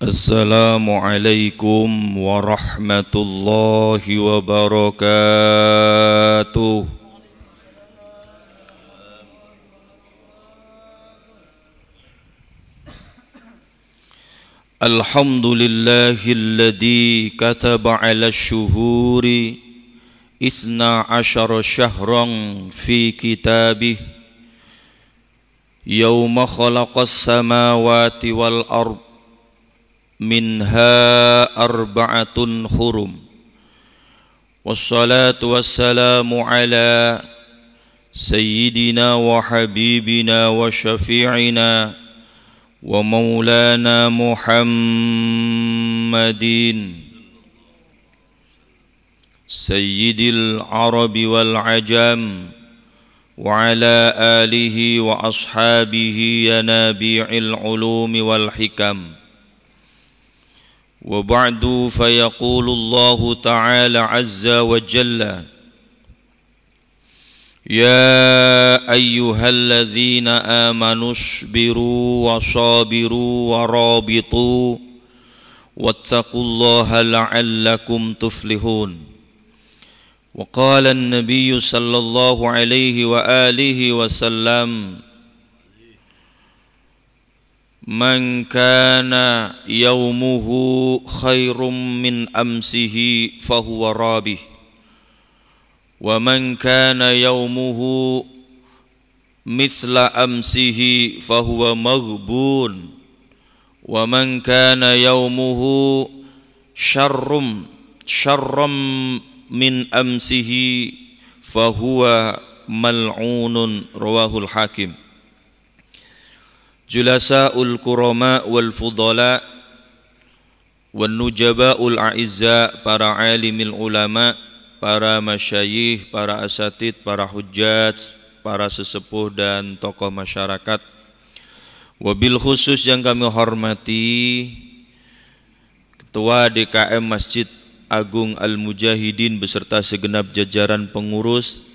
Assalamualaikum warahmatullahi wabarakatuh. Alhamdulillahilladzi kataba 'ala syuhuri isna asyara syahran fi kitabih yauma khalaqas samawati wal ard minha arba'atun hurum wassalatu wassalamu ala sayyidina wa habibina wa syafi'ina wa maulana Muhammadin sayyidil arabi wal ajam wa ala alihi wa ashabihi ya nabi'il ulumi wal hikam. Wa ba'du fayaqulu Allahu ta'ala azza wa jalla ya ayyuhalladzina amanu isbiru wa sabiru wa rabitu wattaqullaha la'allakum tuflihun. Wa qala an-nabiyyu sallallahu alaihi wa alihi wasallam man kana yaumuhu khairum min amsihi fahuwa rabih wa man kana yaumuhu mithla amsihi fahuwa maghbun wa man kana yaumuhu syarram min amsihi fahuwa mal'unun. Rawahul Hakim. Julasa'ul kurama wal fudala wan nujaba'ul a'izza, para alimil ulama, para masyayikh, para asatid, para hujjat, para sesepuh dan tokoh masyarakat. Wabil khusus yang kami hormati Ketua DKM Masjid Agung Al-Mujahidin beserta segenap jajaran pengurus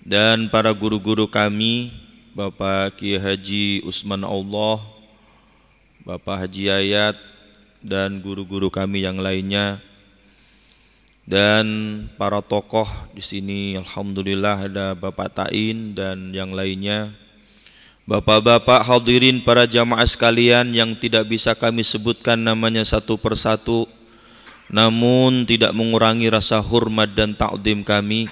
dan para guru-guru kami, Bapak Kiai Haji Usman Allah, Bapak Haji Yayat, dan guru-guru kami yang lainnya, dan para tokoh di sini. Alhamdulillah ada Bapak Tain dan yang lainnya. Bapak-bapak hadirin, para jamaah sekalian yang tidak bisa kami sebutkan namanya satu persatu, namun tidak mengurangi rasa hormat dan ta'zim kami.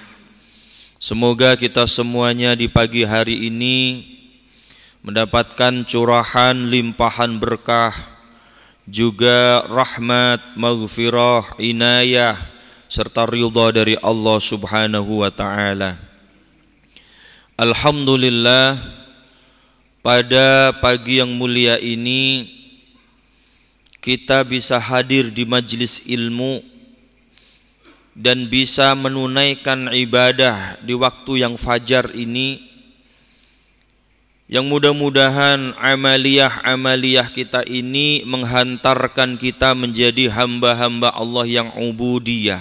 Semoga kita semuanya di pagi hari ini mendapatkan curahan limpahan berkah, juga rahmat, maghfirah, inayah, serta ridha dari Allah Subhanahu wa ta'ala. Alhamdulillah, pada pagi yang mulia ini kita bisa hadir di majlis ilmu dan bisa menunaikan ibadah di waktu yang fajar ini, yang mudah-mudahan amaliyah kita ini menghantarkan kita menjadi hamba-hamba Allah yang ubudiyah,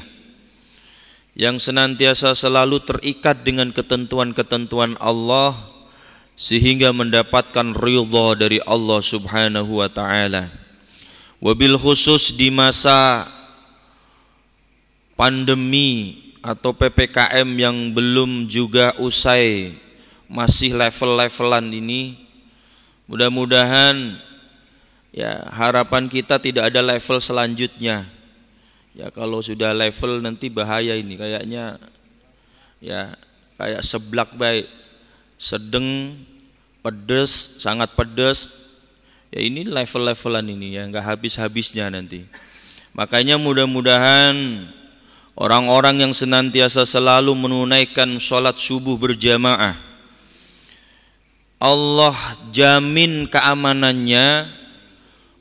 yang senantiasa selalu terikat dengan ketentuan-ketentuan Allah sehingga mendapatkan ridha dari Allah Subhanahu wa ta'ala. Wabil khusus di masa pandemi atau PPKM yang belum juga usai, masih level-levelan ini, mudah-mudahan ya harapan kita tidak ada level selanjutnya. Ya kalau sudah level nanti bahaya ini, kayaknya ya kayak seblak baik, sedang, pedes, sangat pedes. Ya ini level-levelan ini ya, nggak habis-habisnya nanti. Makanya mudah-mudahan orang-orang yang senantiasa selalu menunaikan sholat subuh berjamaah, Allah jamin keamanannya.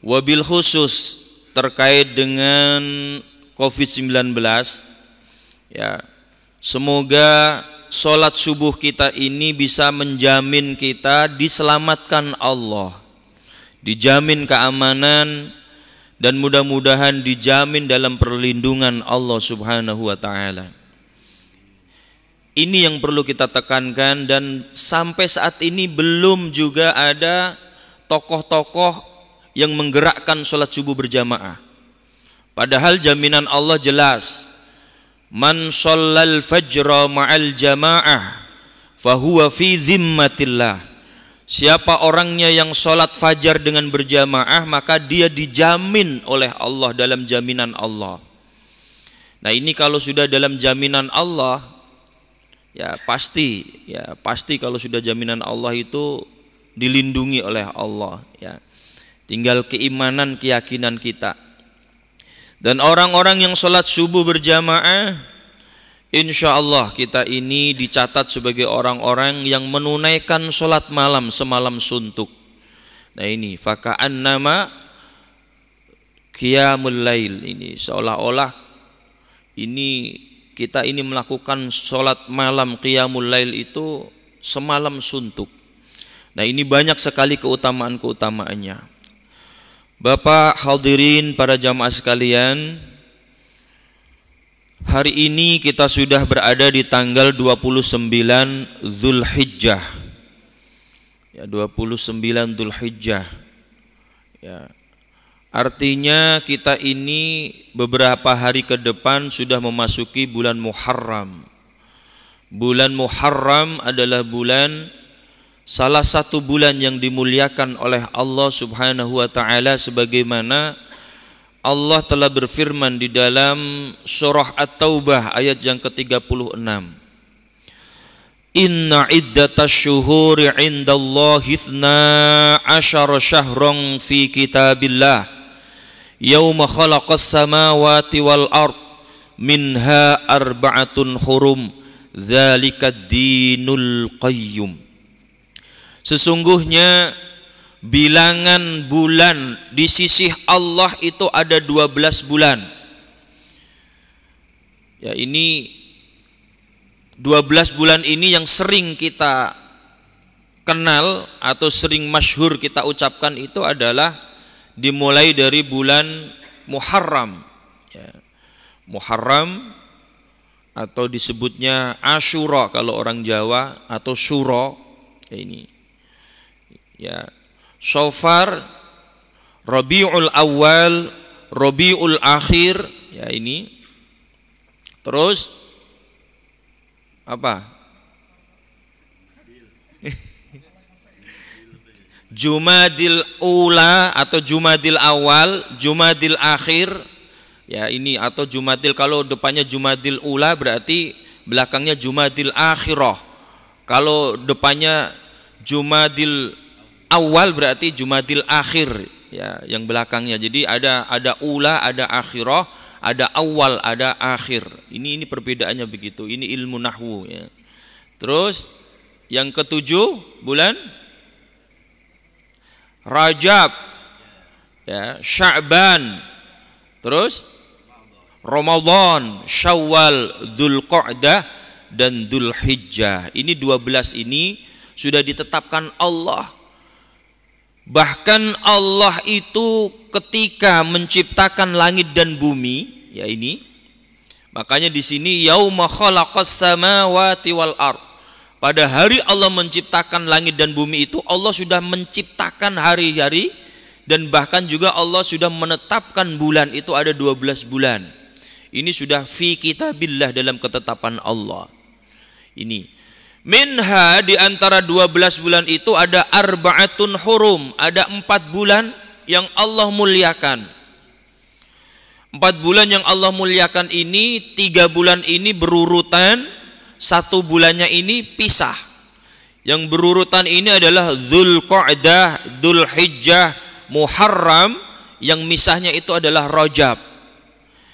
Wabil khusus terkait dengan COVID-19, ya semoga sholat subuh kita ini bisa menjamin kita diselamatkan Allah, dijamin keamanan, dan mudah-mudahan dijamin dalam perlindungan Allah Subhanahu wa ta'ala. Ini yang perlu kita tekankan, dan sampai saat ini belum juga ada tokoh-tokoh yang menggerakkan sholat subuh berjamaah. Padahal jaminan Allah jelas, man shallal fajra ma'al jamaah fahuwa fi zimmatillah. Siapa orangnya yang sholat fajar dengan berjamaah, maka dia dijamin oleh Allah, dalam jaminan Allah. Nah ini kalau sudah dalam jaminan Allah, ya pasti kalau sudah jaminan Allah itu dilindungi oleh Allah, ya. Tinggal keimanan, keyakinan kita. Dan orang-orang yang sholat subuh berjamaah, insya Allah kita ini dicatat sebagai orang-orang yang menunaikan sholat malam semalam suntuk. Nah ini faka'annama qiyamul lail, ini seolah-olah ini kita ini melakukan sholat malam qiyamul lail itu semalam suntuk. Nah ini banyak sekali keutamaan-keutamaannya. Bapak hadirin, para jamaah sekalian, hari ini kita sudah berada di tanggal 29 Zulhijjah. Ya, 29 Zulhijjah. Ya. Artinya kita ini beberapa hari ke depan sudah memasuki bulan Muharram. Bulan Muharram adalah salah satu bulan yang dimuliakan oleh Allah Subhanahu wa taala, sebagaimana Allah telah berfirman di dalam surah At-Taubah ayat yang ke-36. Inna iddatash syuhuri 'indallahi 12 syahran fi kitabillah yauma khalaqas samawati wal ard minha arba'atun hurum zalikad dinul qayyum. Sesungguhnya bilangan bulan di sisi Allah itu ada 12 bulan. Ya, ini 12 bulan ini yang sering kita kenal atau sering masyhur kita ucapkan itu adalah dimulai dari bulan Muharram. Ya. Muharram atau disebutnya Asyura kalau orang Jawa, atau Syuro. Ya, ini. Ya, Shofar, Rabiul Awal, Rabiul Akhir, ya ini. Terus apa? Jumadil Ula atau Jumadil Awal, Jumadil Akhir, ya ini, atau Jumadil, kalau depannya Jumadil Ula berarti belakangnya Jumadil Akhirah. Kalau depannya Jumadil Awal berarti Jumadil Akhir, ya, yang belakangnya. Jadi ada ula, ada akhirah, ada awal, ada akhir. Ini perbedaannya begitu. Ini ilmu nahwu, ya. Terus yang ketujuh bulan Rajab, ya, Sya'ban, terus Ramadan, Syawal, Dzulqa'dah dan Dzulhijjah. Ini 12 ini sudah ditetapkan Allah. Bahkan Allah itu ketika menciptakan langit dan bumi, ya ini, makanya di sini yauma khalaqas samawati wal ard. Pada hari Allah menciptakan langit dan bumi itu, Allah sudah menciptakan hari-hari, dan bahkan juga Allah sudah menetapkan bulan itu ada 12 bulan. Ini sudah fi kitabillah, dalam ketetapan Allah. Ini minha, di antara 12 bulan itu ada arba'atun hurum, ada 4 bulan yang Allah muliakan. 4 bulan yang Allah muliakan ini, 3 bulan ini berurutan, 1 bulannya ini pisah. Yang berurutan ini adalah Dzulqa'dah, Dzulhijjah, Muharram. Yang misahnya itu adalah Rajab.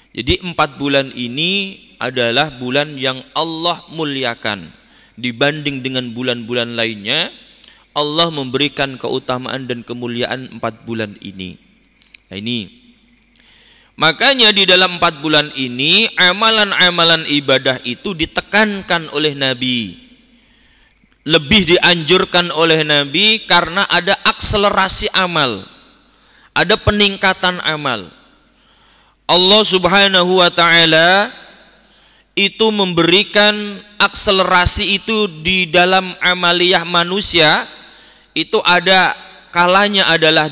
Jadi 4 bulan ini adalah bulan yang Allah muliakan. Dibanding dengan bulan-bulan lainnya, Allah memberikan keutamaan dan kemuliaan 4 bulan ini. Nah ini, makanya di dalam 4 bulan ini amalan-amalan ibadah itu ditekankan oleh Nabi, lebih dianjurkan oleh Nabi, karena ada akselerasi amal, ada peningkatan amal. Allah Subhanahu wa ta'ala itu memberikan akselerasi itu di dalam amaliyah manusia. Itu ada kalanya adalah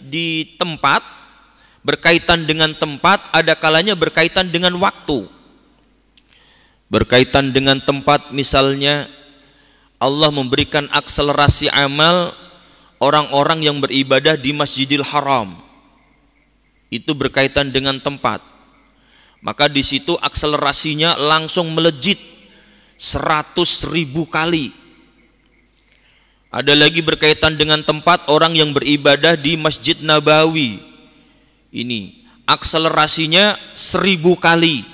di tempat, berkaitan dengan tempat, ada kalanya berkaitan dengan waktu. Berkaitan dengan tempat, misalnya Allah memberikan akselerasi amal orang-orang yang beribadah di Masjidil Haram. Itu berkaitan dengan tempat. Maka di situ akselerasinya langsung melejit 100.000 kali. Ada lagi berkaitan dengan tempat, orang yang beribadah di Masjid Nabawi. Ini akselerasinya 1000 kali.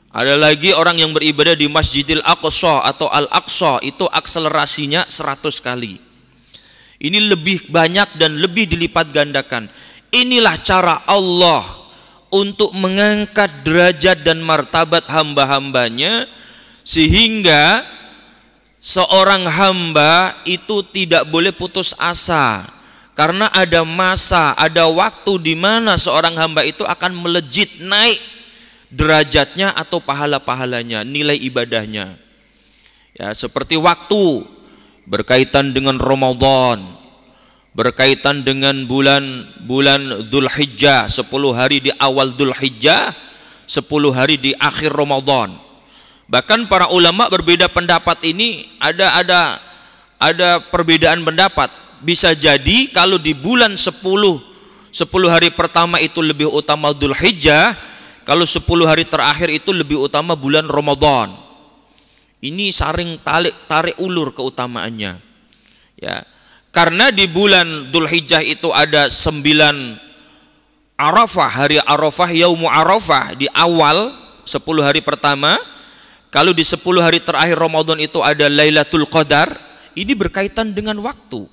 Ada lagi orang yang beribadah di Masjidil Aqsa atau Al-Aqsa, itu akselerasinya 100 kali. Ini lebih banyak dan lebih dilipat gandakan. Inilah cara Allah untuk mengangkat derajat dan martabat hamba-hambanya, sehingga seorang hamba itu tidak boleh putus asa. Karena ada masa, ada waktu di mana seorang hamba itu akan melejit naik derajatnya atau pahala-pahalanya, nilai ibadahnya. Ya, seperti waktu berkaitan dengan Ramadan, berkaitan dengan bulan Dzulhijjah, 10 hari di awal Dzulhijjah, 10 hari di akhir Ramadan. Bahkan para ulama berbeda pendapat, ini ada perbedaan pendapat. Bisa jadi kalau di bulan 10 hari pertama itu lebih utama Dzulhijjah, kalau 10 hari terakhir itu lebih utama bulan Ramadan. Ini saring tarik ulur keutamaannya. Ya. Karena di bulan Dzulhijjah itu ada 9 Arafah, hari Arafah, Yaumu Arafah di awal 10 hari pertama. Kalau di 10 hari terakhir Ramadan itu ada Lailatul Qadar. Ini berkaitan dengan waktu.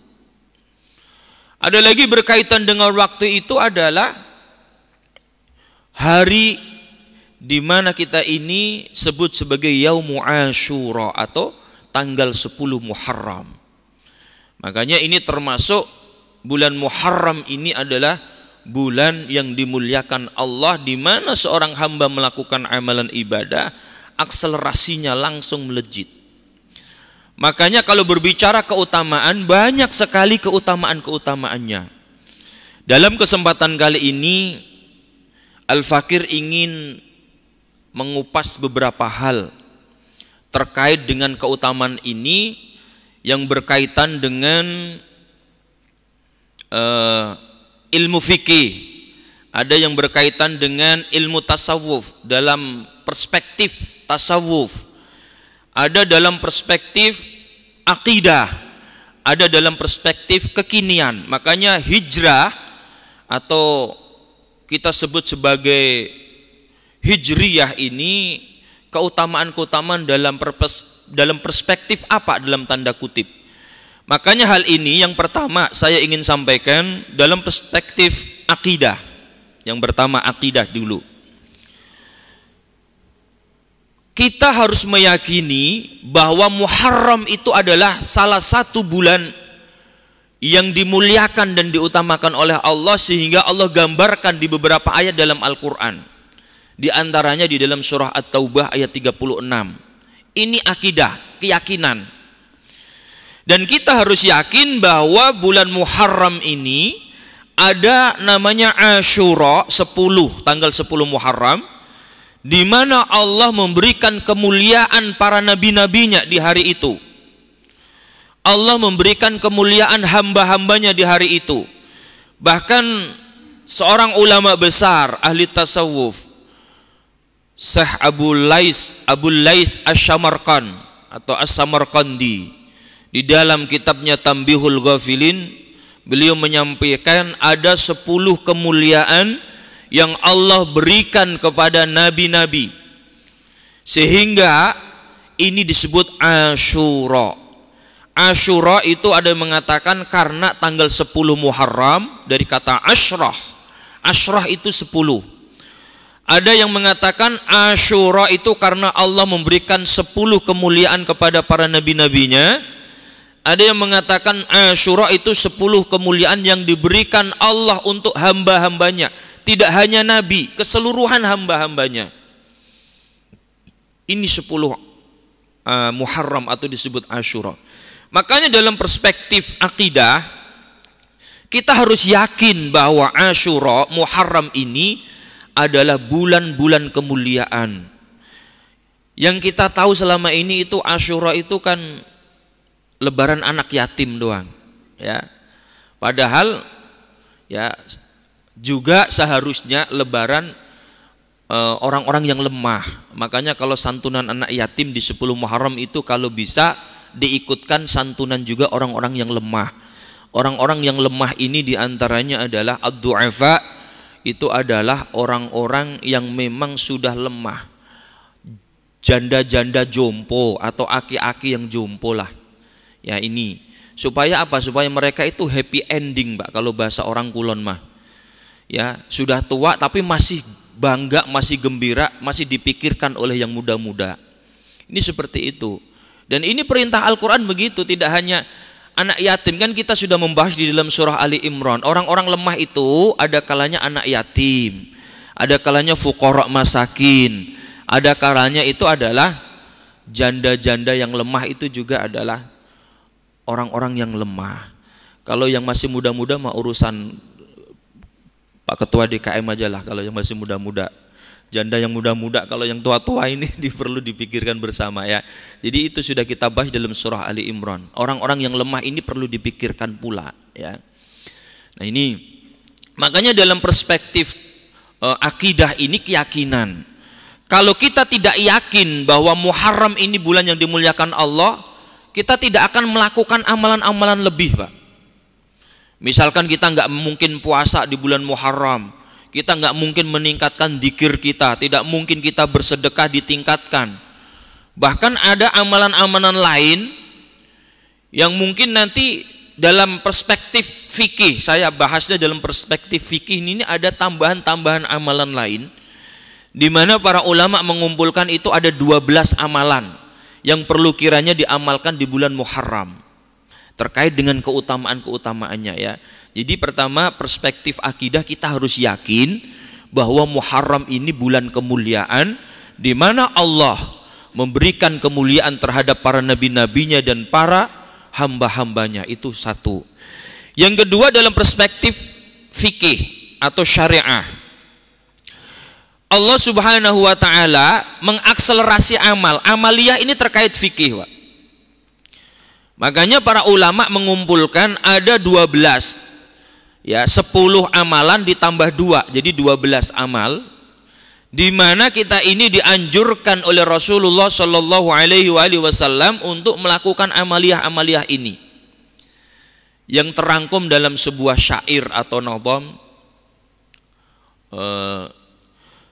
Ada lagi berkaitan dengan waktu itu adalah hari di mana kita ini sebut sebagai Yaumu Asyura atau tanggal 10 Muharram. Makanya ini termasuk bulan Muharram, ini adalah bulan yang dimuliakan Allah, di mana seorang hamba melakukan amalan ibadah, akselerasinya langsung melejit. Makanya kalau berbicara keutamaan, banyak sekali keutamaan-keutamaannya. Dalam kesempatan kali ini Al-Fakir ingin mengupas beberapa hal terkait dengan keutamaan ini yang berkaitan dengan ilmu fikih. Ada yang berkaitan dengan ilmu tasawuf dalam perspektif tasawuf. Ada dalam perspektif akidah, ada dalam perspektif kekinian. Makanya hijrah atau kita sebut sebagai hijriyah ini keutamaan-keutamaan dalam perspektif apa, dalam tanda kutip. Makanya hal ini yang pertama saya ingin sampaikan dalam perspektif akidah. Yang pertama akidah dulu. Kita harus meyakini bahwa Muharram itu adalah salah satu bulan yang dimuliakan dan diutamakan oleh Allah, sehingga Allah gambarkan di beberapa ayat dalam Al-Quran. Di antaranya di dalam surah At-Taubah ayat 36. Ini akidah, keyakinan. Dan kita harus yakin bahwa bulan Muharram ini ada namanya Asyura, 10, tanggal 10 Muharram, di mana Allah memberikan kemuliaan para nabi-nabinya di hari itu. Allah memberikan kemuliaan hamba-hambanya di hari itu. Bahkan seorang ulama besar ahli tasawuf, Syekh Abul Lais Asy-Syamarqand atau As-Samarqandi, di dalam kitabnya Tambihul Ghafilin, beliau menyampaikan ada 10 kemuliaan yang Allah berikan kepada nabi-nabi, sehingga ini disebut Asyura. Asyura itu ada yang mengatakan karena tanggal 10 Muharram, dari kata asyrah. Asyrah itu 10. Ada yang mengatakan Asyura itu karena Allah memberikan 10 kemuliaan kepada para nabi-nabinya. Ada yang mengatakan Asyura itu 10 kemuliaan yang diberikan Allah untuk hamba-hambanya. Tidak hanya nabi, keseluruhan hamba-hambanya. Ini 10 Muharram atau disebut Asyura. Makanya dalam perspektif akidah, Kita harus yakin bahwa Asyura, Muharram ini adalah bulan-bulan kemuliaan. Yang kita tahu selama ini itu Asyura itu kan lebaran anak yatim doang, ya. Padahal ya juga seharusnya lebaran orang-orang yang lemah. Makanya kalau santunan anak yatim di 10 Muharram itu kalau bisa diikutkan santunan juga orang-orang yang lemah. Orang-orang yang lemah ini diantaranya adalah ad-du'afa, itu adalah orang-orang yang memang sudah lemah, janda-janda jompo atau aki-aki yang jompo lah. Ya ini supaya apa? Supaya mereka itu happy ending, Mbak, kalau bahasa orang kulon mah. Ya, sudah tua tapi masih bangga, masih gembira, masih dipikirkan oleh yang muda-muda. Ini seperti itu. Dan ini perintah Al-Qur'an begitu, tidak hanya anak yatim. Kan kita sudah membahas di dalam surah Ali Imran, orang-orang lemah itu ada kalanya anak yatim, ada kalanya fuqara masakin, ada kalanya itu adalah janda-janda yang lemah, itu juga adalah orang-orang yang lemah. Kalau yang masih muda-muda mah urusan Pak Ketua DKM aja lah, kalau yang masih muda-muda. Janda yang muda-muda, kalau yang tua-tua ini perlu dipikirkan bersama ya. Jadi itu sudah kita bahas dalam surah Ali Imran. Orang-orang yang lemah ini perlu dipikirkan pula ya. Nah ini makanya dalam perspektif akidah ini keyakinan. Kalau kita tidak yakin bahwa Muharram ini bulan yang dimuliakan Allah, kita tidak akan melakukan amalan-amalan lebih, Pak. Misalkan kita nggak mungkin puasa di bulan Muharram, kita nggak mungkin meningkatkan dzikir kita, tidak mungkin kita bersedekah ditingkatkan. Bahkan ada amalan-amalan lain yang mungkin nanti dalam perspektif fikih, saya bahasnya dalam perspektif fikih ini ada tambahan-tambahan amalan lain, di mana para ulama mengumpulkan itu ada 12 amalan yang perlu kiranya diamalkan di bulan Muharram terkait dengan keutamaan-keutamaannya ya. Jadi pertama, perspektif akidah kita harus yakin bahwa Muharram ini bulan kemuliaan, di mana Allah memberikan kemuliaan terhadap para nabi-nabinya dan para hamba-hambanya. Itu satu. Yang kedua, dalam perspektif fikih atau syariah, Allah Subhanahu wa ta'ala mengakselerasi amal. Amaliyah ini terkait fikih, Pak. Makanya para ulama mengumpulkan ada 12 ya, 10 amalan ditambah 2 jadi 12 amal, di mana kita ini dianjurkan oleh Rasulullah Shallallahu Alaihi Wasallam untuk melakukan amaliyah-amaliyah ini yang terangkum dalam sebuah syair atau nadham.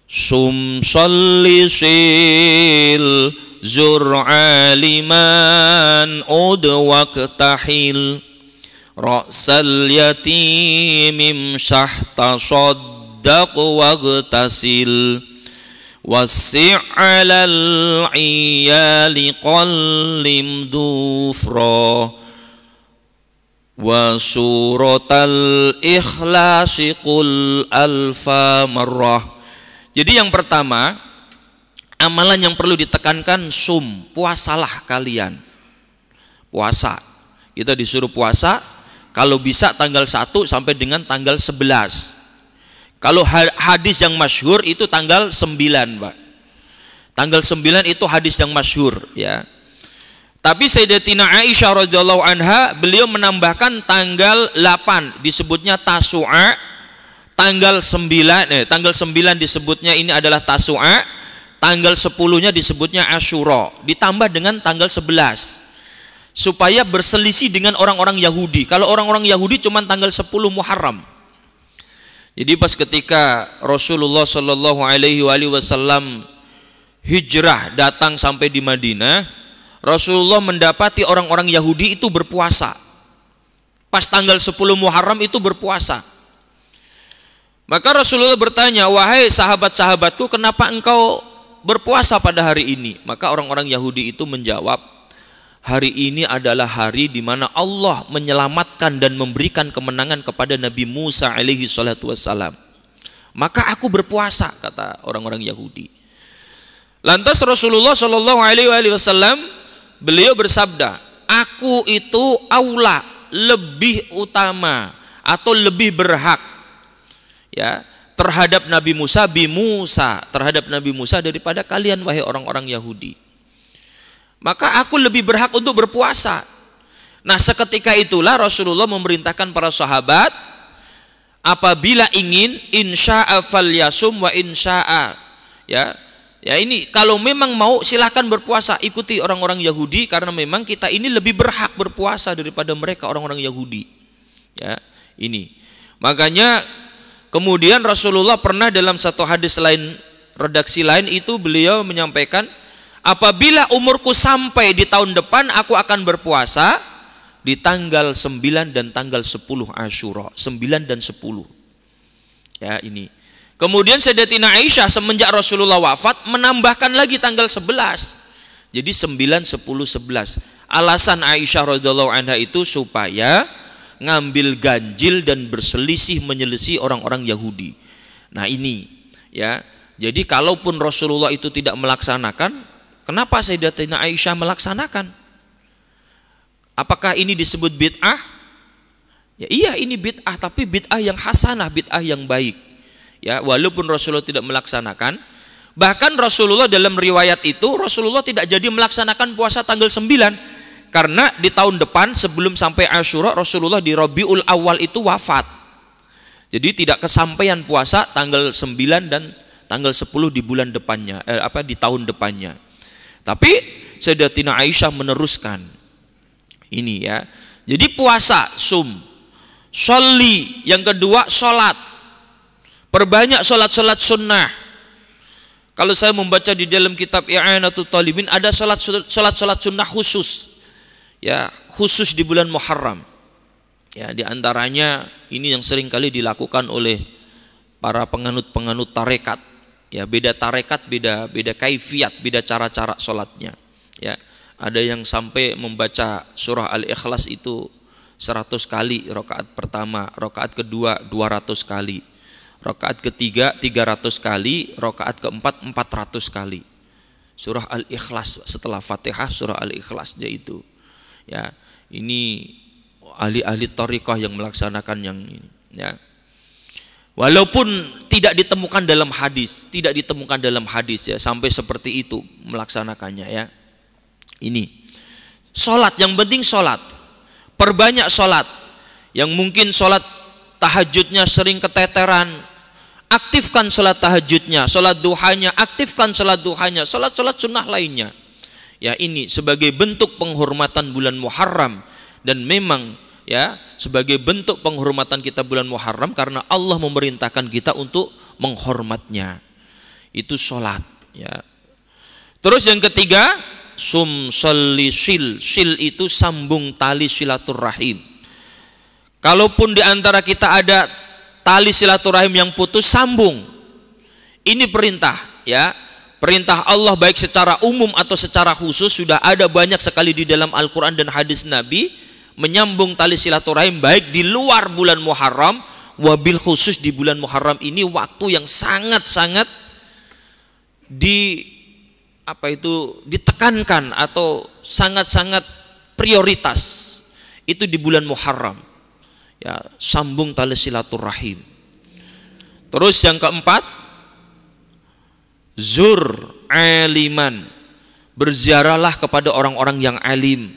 Sum salli sil zur aliman ud waqtahil ra'sal yatimim syahta saddaq waqtasil wasi'alal iyali qallim dufra wa suratal ikhlasi qul alfa marrah. Jadi yang pertama, amalan yang perlu ditekankan, sum, puasalah kalian. Puasa, kita disuruh puasa, kalau bisa tanggal 1 sampai dengan tanggal 11. Kalau hadis yang masyhur itu tanggal 9, Pak. Tanggal 9 itu hadis yang masyhur ya. Tapi Sayyidatina Aisyah radhiyallahu anha, beliau menambahkan tanggal 8 disebutnya Tasu'a, tanggal 9 disebutnya ini adalah Tasu'a, tanggal 10-nya disebutnya Asyura, ditambah dengan tanggal 11 supaya berselisih dengan orang-orang Yahudi. Kalau orang-orang Yahudi cuma tanggal 10 Muharram. Jadi pas ketika Rasulullah Shallallahu Alaihi Wasallam hijrah datang sampai di Madinah, Rasulullah mendapati orang-orang Yahudi itu berpuasa. Pas tanggal 10 Muharram itu berpuasa. Maka Rasulullah bertanya, wahai sahabat-sahabatku, kenapa engkau berpuasa pada hari ini? Maka orang-orang Yahudi itu menjawab, hari ini adalah hari di mana Allah menyelamatkan dan memberikan kemenangan kepada Nabi Musa alaihi salatu wassalam. Maka aku berpuasa, kata orang-orang Yahudi. Lantas Rasulullah Shallallahu Alaihi Wasallam beliau bersabda, aku itu aula, lebih utama, atau lebih berhak ya terhadap Nabi Musa terhadap Nabi Musa daripada kalian wahai orang-orang Yahudi. Maka aku lebih berhak untuk berpuasa. Nah, seketika itulah Rasulullah memerintahkan para sahabat apabila ingin insya'a falyasum wa insya'a ya ini kalau memang mau silahkan berpuasa, ikuti orang-orang Yahudi karena memang kita ini lebih berhak berpuasa daripada mereka orang-orang Yahudi. Ya, ini. Makanya kemudian Rasulullah pernah dalam satu hadis lain, redaksi lain itu beliau menyampaikan, apabila umurku sampai di tahun depan aku akan berpuasa di tanggal 9 dan tanggal 10 Asyura, 9 dan 10. Ya, ini. Kemudian Sayyidatina Aisyah semenjak Rasulullah wafat menambahkan lagi tanggal 11. Jadi 9, 10, 11. Alasan Aisyah radhiyallahu anha itu supaya ngambil ganjil dan berselisih menyelisih orang-orang Yahudi. Nah, ini ya. Jadi kalaupun Rasulullah itu tidak melaksanakan, kenapa Sayyidatina Aisyah melaksanakan? Apakah ini disebut bid'ah? Ya iya, ini bid'ah, tapi bid'ah yang hasanah, bid'ah yang baik. Ya, walaupun Rasulullah tidak melaksanakan, bahkan Rasulullah dalam riwayat itu Rasulullah tidak jadi melaksanakan puasa tanggal 9 karena di tahun depan sebelum sampai Asyura Rasulullah di Rabiul Awal itu wafat. Jadi tidak kesampaian puasa tanggal 9 dan tanggal 10 di bulan depannya, di tahun depannya. Tapi Sayyidatina Aisyah meneruskan ini ya. Jadi puasa, sum, sholli, yang kedua sholat. Perbanyak sholat-sholat sunnah. Kalau saya membaca di dalam kitab I'anatul Talibin ada sholat-sholat sunnah khusus, ya khusus di bulan Muharram. Ya, di antaranya ini yang sering kali dilakukan oleh para penganut tarekat. Ya, beda tarekat, beda kaifiat, beda cara-cara sholatnya. Ya, ada yang sampai membaca surah Al-Ikhlas itu 100 kali rakaat pertama, rakaat kedua 200 kali. Rakaat ketiga 300 kali, rakaat keempat 400 kali. Surah Al-Ikhlas setelah Fatihah, surah Al-Ikhlas yaitu. Ya, ini ahli-ahli thariqah yang melaksanakan yang ini, ya. Walaupun tidak ditemukan dalam hadis ya sampai seperti itu melaksanakannya ya. Ini. Salat, yang penting salat. Perbanyak salat. Yang mungkin salat tahajudnya sering keteteran, aktifkan salat tahajudnya, salat duhanya, aktifkan salat duhanya, salat-salat sunnah lainnya. Ya, ini sebagai bentuk penghormatan bulan Muharram, dan memang ya sebagai bentuk penghormatan kita bulan Muharram karena Allah memerintahkan kita untuk menghormatnya. Itu salat ya. Terus yang ketiga, sum sholli sil. Sil itu sambung tali silaturahim. Kalaupun di antara kita ada tali silaturahim yang putus, sambung. Ini perintah ya. Perintah Allah baik secara umum atau secara khusus sudah ada banyak sekali di dalam Al-Quran dan hadis Nabi menyambung tali silaturahim baik di luar bulan Muharram, wabil khusus di bulan Muharram ini waktu yang sangat-sangat ditekankan atau sangat-sangat prioritas itu di bulan Muharram. Ya, sambung tali silaturahim. Terus yang keempat, zur aliman, berziarahlah kepada orang-orang yang alim.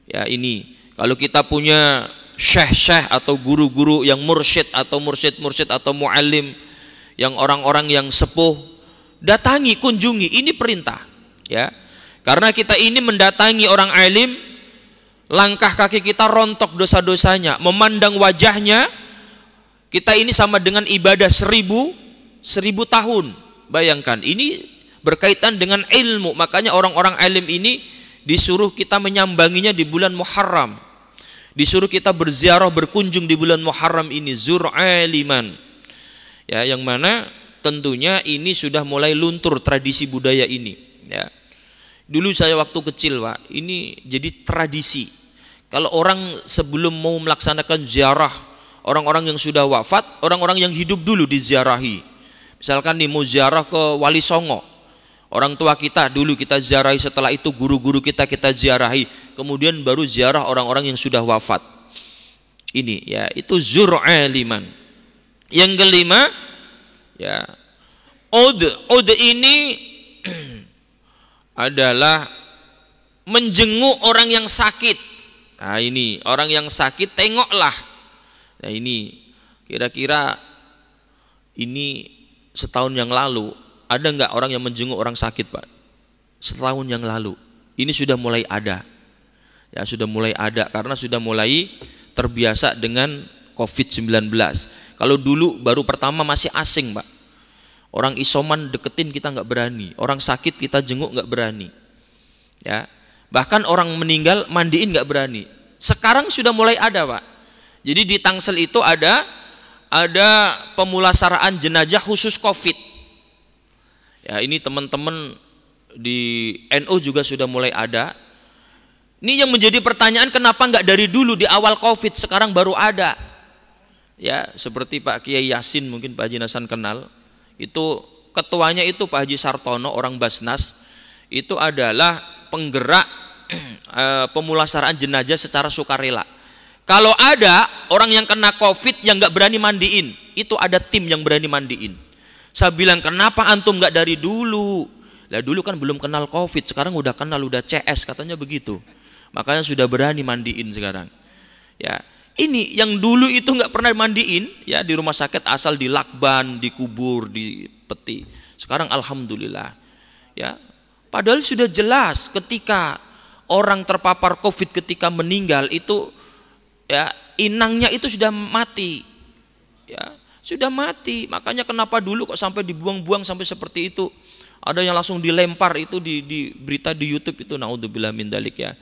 Ya, ini kalau kita punya syekh-syekh atau guru-guru yang mursyid atau mursyid atau muallim, yang orang-orang yang sepuh, datangi, kunjungi. Ini perintah ya. Karena kita ini mendatangi orang alim, langkah kaki kita rontok dosa-dosanya, memandang wajahnya kita ini sama dengan ibadah 1000 tahun. Bayangkan, ini berkaitan dengan ilmu. Makanya orang-orang alim ini disuruh kita menyambanginya di bulan Muharram, disuruh kita berziarah, berkunjung di bulan Muharram ini, zur aliman ya, yang mana tentunya ini sudah mulai luntur tradisi budaya ini ya. Dulu saya waktu kecil Pak, ini jadi tradisi. Kalau orang sebelum mau melaksanakan ziarah orang-orang yang sudah wafat, orang-orang yang hidup dulu diziarahi. Misalkan nih mau ziarah ke Wali Songo, orang tua kita dulu kita ziarahi, setelah itu guru-guru kita ziarahi, kemudian baru ziarah orang-orang yang sudah wafat. Ini ya, itu zur aliman. Yang kelima ya, ud ini adalah menjenguk orang yang sakit. Nah ini orang yang sakit tengoklah. Nah ini kira-kira ini setahun yang lalu ada nggak orang yang menjenguk orang sakit, Pak? Setahun yang lalu ini sudah mulai ada. Ya sudah mulai ada karena sudah mulai terbiasa dengan COVID-19. Kalau dulu baru pertama masih asing, Pak. Orang isoman deketin kita nggak berani, orang sakit kita jenguk nggak berani. Ya, bahkan orang meninggal mandiin nggak berani. Sekarang sudah mulai ada, Pak. Jadi di Tangsel itu ada pemulasaraan jenazah khusus COVID. Ya, ini teman-teman di NU juga sudah mulai ada. Ini yang menjadi pertanyaan, kenapa nggak dari dulu di awal COVID, sekarang baru ada. Ya, seperti Pak Kiai Yasin, mungkin Pak Haji Nasan kenal. Itu ketuanya itu Pak Haji Sartono, orang Basnas. Itu adalah penggerak pemulasaraan jenazah secara sukarela. Kalau ada orang yang kena COVID yang nggak berani mandiin, itu ada tim yang berani mandiin. Saya bilang, kenapa antum nggak dari dulu? Lah dulu kan belum kenal COVID, sekarang udah kenal, udah CS, katanya begitu. Makanya sudah berani mandiin sekarang. Ya, ini yang dulu itu nggak pernah mandiin, ya di rumah sakit asal dilakban, dikubur, dipeti. Sekarang alhamdulillah. Ya, padahal sudah jelas ketika orang terpapar COVID ketika meninggal itu, ya inangnya itu sudah mati. Ya, sudah mati. Makanya kenapa dulu kok sampai dibuang-buang sampai seperti itu? Ada yang langsung dilempar itu di berita di YouTube itu, naudzubillah min dzalik ya.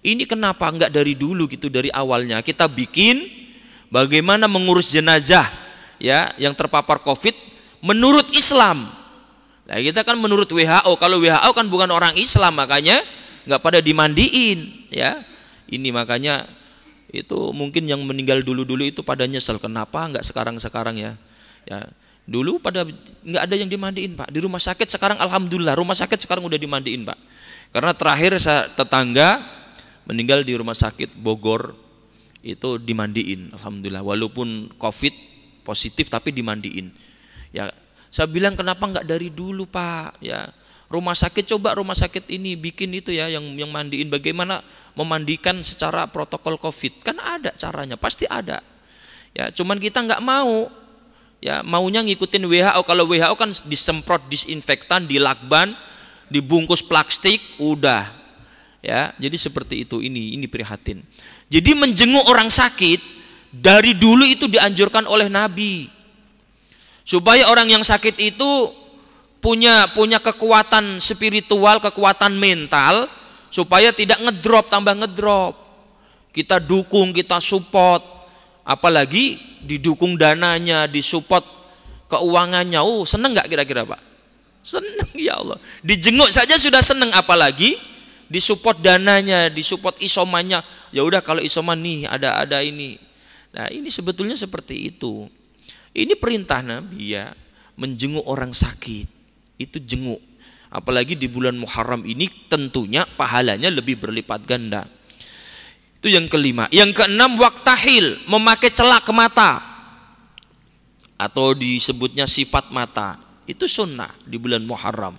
Ini kenapa enggak dari dulu gitu, dari awalnya kita bikin bagaimana mengurus jenazah ya yang terpapar COVID menurut Islam. Nah, kita kan menurut WHO. Kalau WHO kan bukan orang Islam, makanya enggak pada dimandiin ya. Ini makanya itu mungkin yang meninggal dulu-dulu itu pada nyesel kenapa enggak sekarang-sekarang ya. Ya, dulu pada enggak ada yang dimandiin, Pak. Di rumah sakit sekarang alhamdulillah rumah sakit sekarang udah dimandiin, Pak. Karena terakhir saya tetangga meninggal di rumah sakit Bogor itu dimandiin, alhamdulillah. Walaupun COVID positif tapi dimandiin. Ya, saya bilang kenapa nggak dari dulu, Pak? Ya, rumah sakit coba rumah sakit ini bikin itu ya yang mandiin. Bagaimana memandikan secara protokol COVID? Kan ada caranya, pasti ada. Ya, cuman kita nggak mau. Ya, maunya ngikutin WHO. Kalau WHO kan disemprot disinfektan, dilakban, dibungkus plastik, udah. Ya, jadi seperti itu. Ini prihatin. Jadi menjenguk orang sakit dari dulu itu dianjurkan oleh Nabi. Supaya orang yang sakit itu punya kekuatan spiritual, kekuatan mental, supaya tidak ngedrop tambah ngedrop. Kita dukung, kita support, apalagi didukung dananya, disupport keuangannya. Oh, seneng nggak kira-kira, Pak? Seneng, ya Allah. Dijenguk saja sudah seneng, apalagi disupport dananya, disupport isomannya. Ya udah kalau isoman nih ada ini. Nah, ini sebetulnya seperti itu. Ini perintah Nabi ya, menjenguk orang sakit. Itu jenguk. Apalagi di bulan Muharram ini tentunya pahalanya lebih berlipat ganda. Itu yang kelima. Yang keenam, waktahil, memakai celak mata atau disebutnya sifat mata. Itu sunnah di bulan Muharram.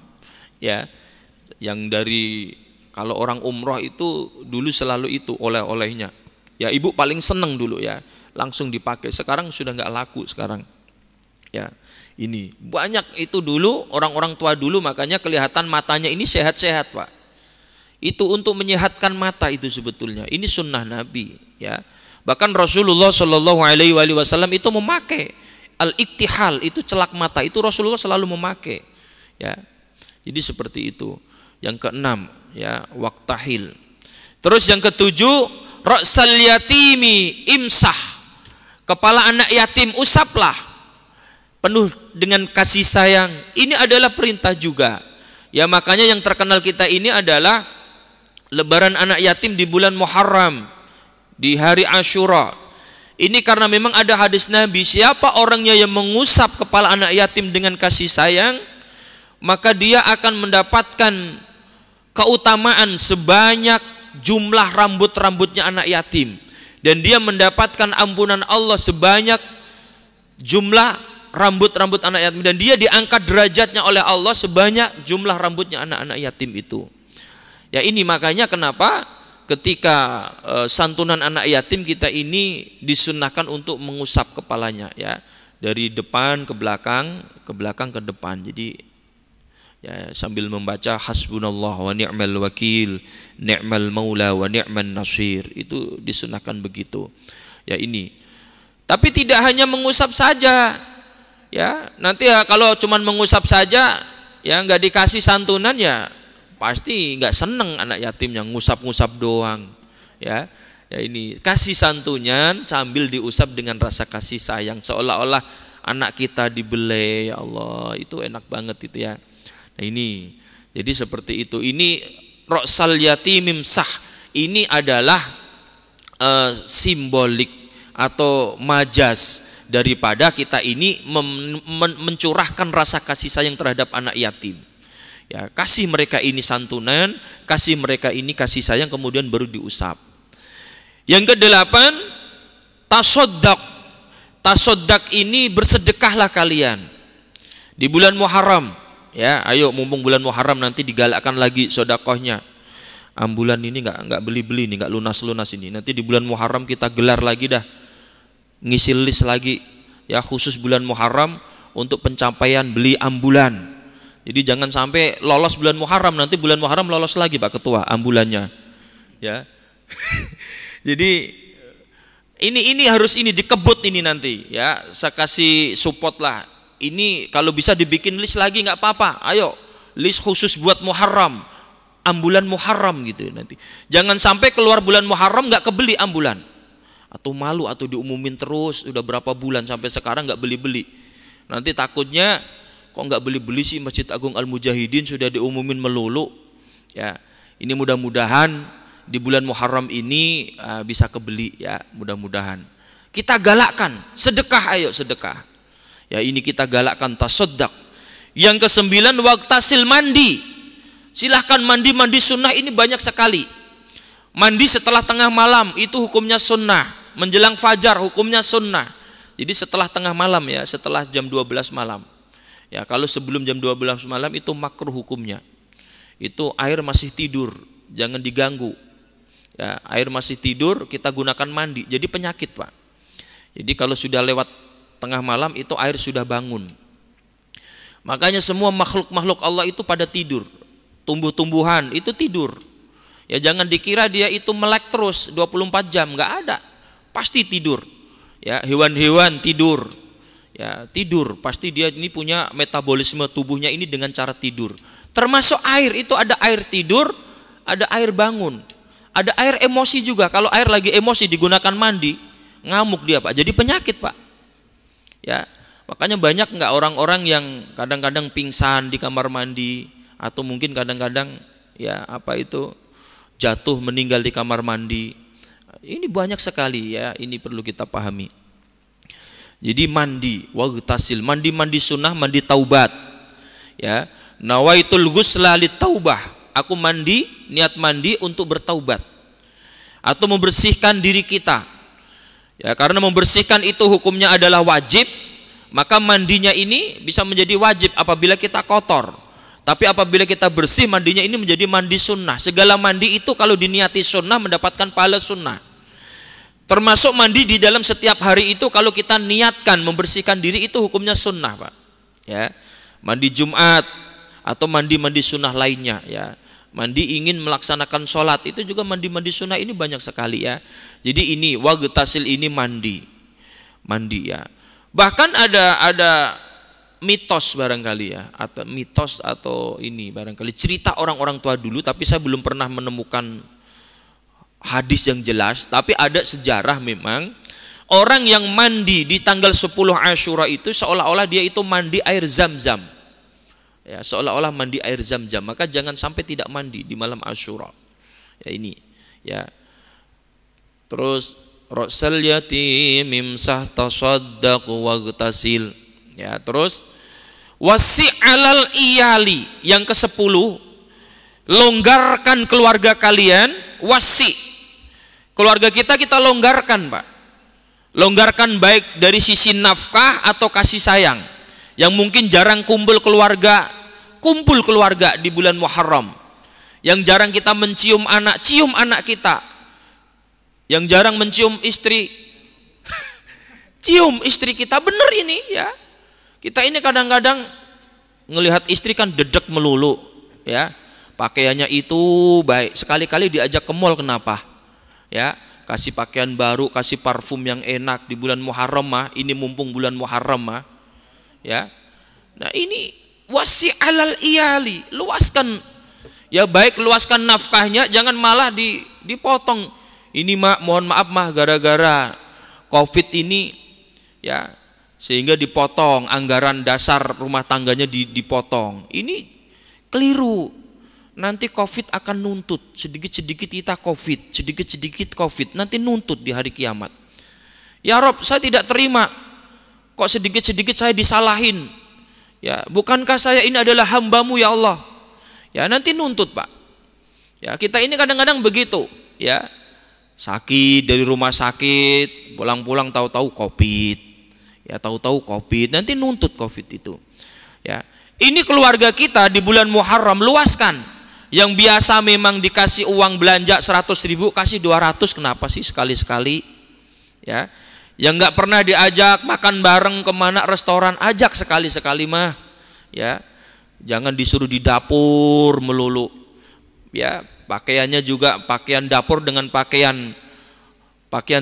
Ya, yang dari kalau orang umroh itu dulu selalu itu oleh-olehnya. Ya, ibu paling seneng dulu ya, langsung dipakai. Sekarang sudah nggak laku sekarang. Ya, ini banyak itu dulu orang-orang tua dulu, makanya kelihatan matanya ini sehat-sehat, Pak. Itu untuk menyehatkan mata itu sebetulnya. Ini sunnah Nabi. Ya, bahkan Rasulullah Shallallahu Alaihi Wasallam itu memakai al-iktihal, itu celak mata. Itu Rasulullah selalu memakai. Ya, jadi seperti itu. Yang keenam, ya, waktahil. Terus yang ketujuh, ra'sal yatimi imsah, kepala anak yatim usaplah penuh dengan kasih sayang. Ini adalah perintah juga. Ya, makanya yang terkenal kita ini adalah lebaran anak yatim di bulan Muharram, di hari Asyura. Ini karena memang ada hadis Nabi, siapa orangnya yang mengusap kepala anak yatim dengan kasih sayang, maka dia akan mendapatkan keutamaan sebanyak jumlah rambut-rambutnya anak yatim. dan dia mendapatkan ampunan Allah sebanyak jumlah rambut-rambut anak yatim, dan dia diangkat derajatnya oleh Allah sebanyak jumlah rambutnya anak-anak yatim itu. Ya, ini makanya kenapa ketika santunan anak yatim kita ini disunnahkan untuk mengusap kepalanya, ya, dari depan ke belakang ke depan. Jadi ya, sambil membaca hasbunallah wa ni'mal wakil, ni'mal maula wa ni'man nasir, itu disunahkan begitu. Ya, ini. Tapi tidak hanya mengusap saja. Ya, nanti ya kalau cuman mengusap saja, ya nggak dikasih santunan, ya pasti nggak seneng anak yatim yang ngusap-ngusap doang. Ya, ya ini kasih santunan sambil diusap dengan rasa kasih sayang, seolah-olah anak kita dibelai. Ya Allah, itu enak banget itu ya. Nah, ini jadi seperti itu. Ini roksal yatimim sah, ini adalah simbolik atau majas daripada kita ini mencurahkan rasa kasih sayang terhadap anak yatim. Ya, kasih mereka ini santunan, kasih mereka ini kasih sayang, kemudian baru diusap. Yang kedelapan, tasoddaq. Tasoddaq ini bersedekahlah kalian di bulan Muharram. Ya, ayo mumpung bulan Muharram nanti digalakkan lagi sedekahnya. Ambulan ini nggak beli-beli nih, nggak lunas-lunas ini. Nanti di bulan Muharram kita gelar lagi dah, ngisi list lagi, ya khusus bulan Muharram untuk pencapaian beli ambulan. Jadi jangan sampai lolos bulan Muharram, nanti bulan Muharram lolos lagi Pak Ketua ambulannya. Ya. Jadi ini harus ini dikebut ini nanti, ya. Saya kasih support lah. Ini kalau bisa dibikin list lagi nggak apa-apa. Ayo, list khusus buat Muharram, ambulan Muharram gitu nanti. Jangan sampai keluar bulan Muharram nggak kebeli ambulan, atau malu atau diumumin terus udah berapa bulan sampai sekarang nggak beli-beli. Nanti takutnya kok nggak beli-beli sih, Masjid Agung Al Mujahidin sudah diumumin melulu. Ya, ini mudah-mudahan di bulan Muharram ini bisa kebeli ya, mudah-mudahan. Kita galakkan sedekah, ayo sedekah. Ya, ini kita galakkan tasoddaq. Yang kesembilan, waqtasil mandi. Silahkan mandi sunnah, ini banyak sekali. Mandi setelah tengah malam itu hukumnya sunnah. Menjelang fajar hukumnya sunnah. Jadi setelah tengah malam ya, setelah jam 12 malam. Ya, kalau sebelum jam 12 malam itu makruh hukumnya. Itu air masih tidur, jangan diganggu. Ya, air masih tidur kita gunakan mandi. Jadi penyakit, Pak. Jadi kalau sudah lewat tengah malam itu air sudah bangun. Makanya semua makhluk-makhluk Allah itu pada tidur. Tumbuh-tumbuhan itu tidur. Ya, jangan dikira dia itu melek terus 24 jam, enggak ada. Pasti tidur. Ya, hewan-hewan tidur. Ya, tidur. Pasti dia ini punya metabolisme tubuhnya ini dengan cara tidur. Termasuk air, itu ada air tidur, ada air bangun. Ada air emosi juga. Kalau air lagi emosi digunakan mandi, ngamuk dia, Pak. Jadi penyakit, Pak. Ya, makanya banyak nggak orang-orang yang kadang-kadang pingsan di kamar mandi, atau mungkin kadang-kadang ya apa itu jatuh meninggal di kamar mandi. Ini banyak sekali ya, ini perlu kita pahami. Jadi mandi, waqtasil, mandi sunnah, mandi taubat. Ya, nawaitul ghusla lit taubah. Aku mandi, niat mandi untuk bertaubat atau membersihkan diri kita. Ya, karena membersihkan itu hukumnya adalah wajib, maka mandinya ini bisa menjadi wajib apabila kita kotor. Tapi apabila kita bersih, mandinya ini menjadi mandi sunnah. Segala mandi itu kalau diniati sunnah mendapatkan pahala sunnah. Termasuk mandi di dalam setiap hari itu kalau kita niatkan membersihkan diri itu hukumnya sunnah, Pak. Ya, mandi Jumat atau mandi sunnah lainnya. Ya, mandi ingin melaksanakan sholat itu juga mandi sunnah ini banyak sekali ya. Jadi ini waqtasil ini mandi ya. Bahkan ada mitos barangkali ya, atau mitos atau ini barangkali cerita orang-orang tua dulu, tapi saya belum pernah menemukan hadis yang jelas. Tapi ada sejarah memang orang yang mandi di tanggal 10 Asyura itu seolah-olah dia itu mandi air Zam-Zam. Ya, seolah-olah mandi air Zam-Zam. Maka jangan sampai tidak mandi di malam Asyura. Ya, ini ya. Terus Rasul yatim imsah tasaddaq waqtasil. Ya, terus wasi' alal iyali, yang ke-10, longgarkan keluarga kalian, wasi'. Keluarga kita longgarkan, Pak. Longgarkan baik dari sisi nafkah atau kasih sayang. Yang mungkin jarang kumpul keluarga di bulan Muharram. Yang jarang kita mencium anak, cium anak kita. Yang jarang mencium istri, cium istri kita. Bener ini ya. Kita ini kadang-kadang ngelihat istri kan dedek melulu ya. Pakaiannya itu baik, sekali-kali diajak ke mall, kenapa? Ya, kasih pakaian baru, kasih parfum yang enak di bulan Muharram mah. Ini mumpung bulan Muharram mah. Ya. Nah, ini wasi' alal iyali, luaskan. Ya baik, luaskan nafkahnya, jangan malah dipotong. Ini mak, mohon maaf mah, gara-gara Covid ini ya, sehingga dipotong anggaran dasar rumah tangganya, dipotong. Ini keliru. Nanti Covid akan nuntut, sedikit-sedikit kita Covid, sedikit-sedikit Covid, nanti nuntut di hari kiamat. Ya Rob, saya tidak terima, kok sedikit-sedikit saya disalahin. Ya, bukankah saya ini adalah hambamu ya Allah? Ya, nanti nuntut, Pak. Ya, kita ini kadang-kadang begitu, ya. Sakit dari rumah sakit, pulang-pulang tahu-tahu Covid. Ya, tahu-tahu Covid, nanti nuntut Covid itu. Ya. Ini keluarga kita di bulan Muharram, luaskan. Yang biasa memang dikasih uang belanja 100.000, kasih 200, kenapa sih sekali-sekali? Ya. Yang nggak pernah diajak makan bareng kemana restoran, ajak sekali-sekali mah. Ya. Jangan disuruh di dapur melulu. Ya, pakaiannya juga pakaian dapur dengan pakaian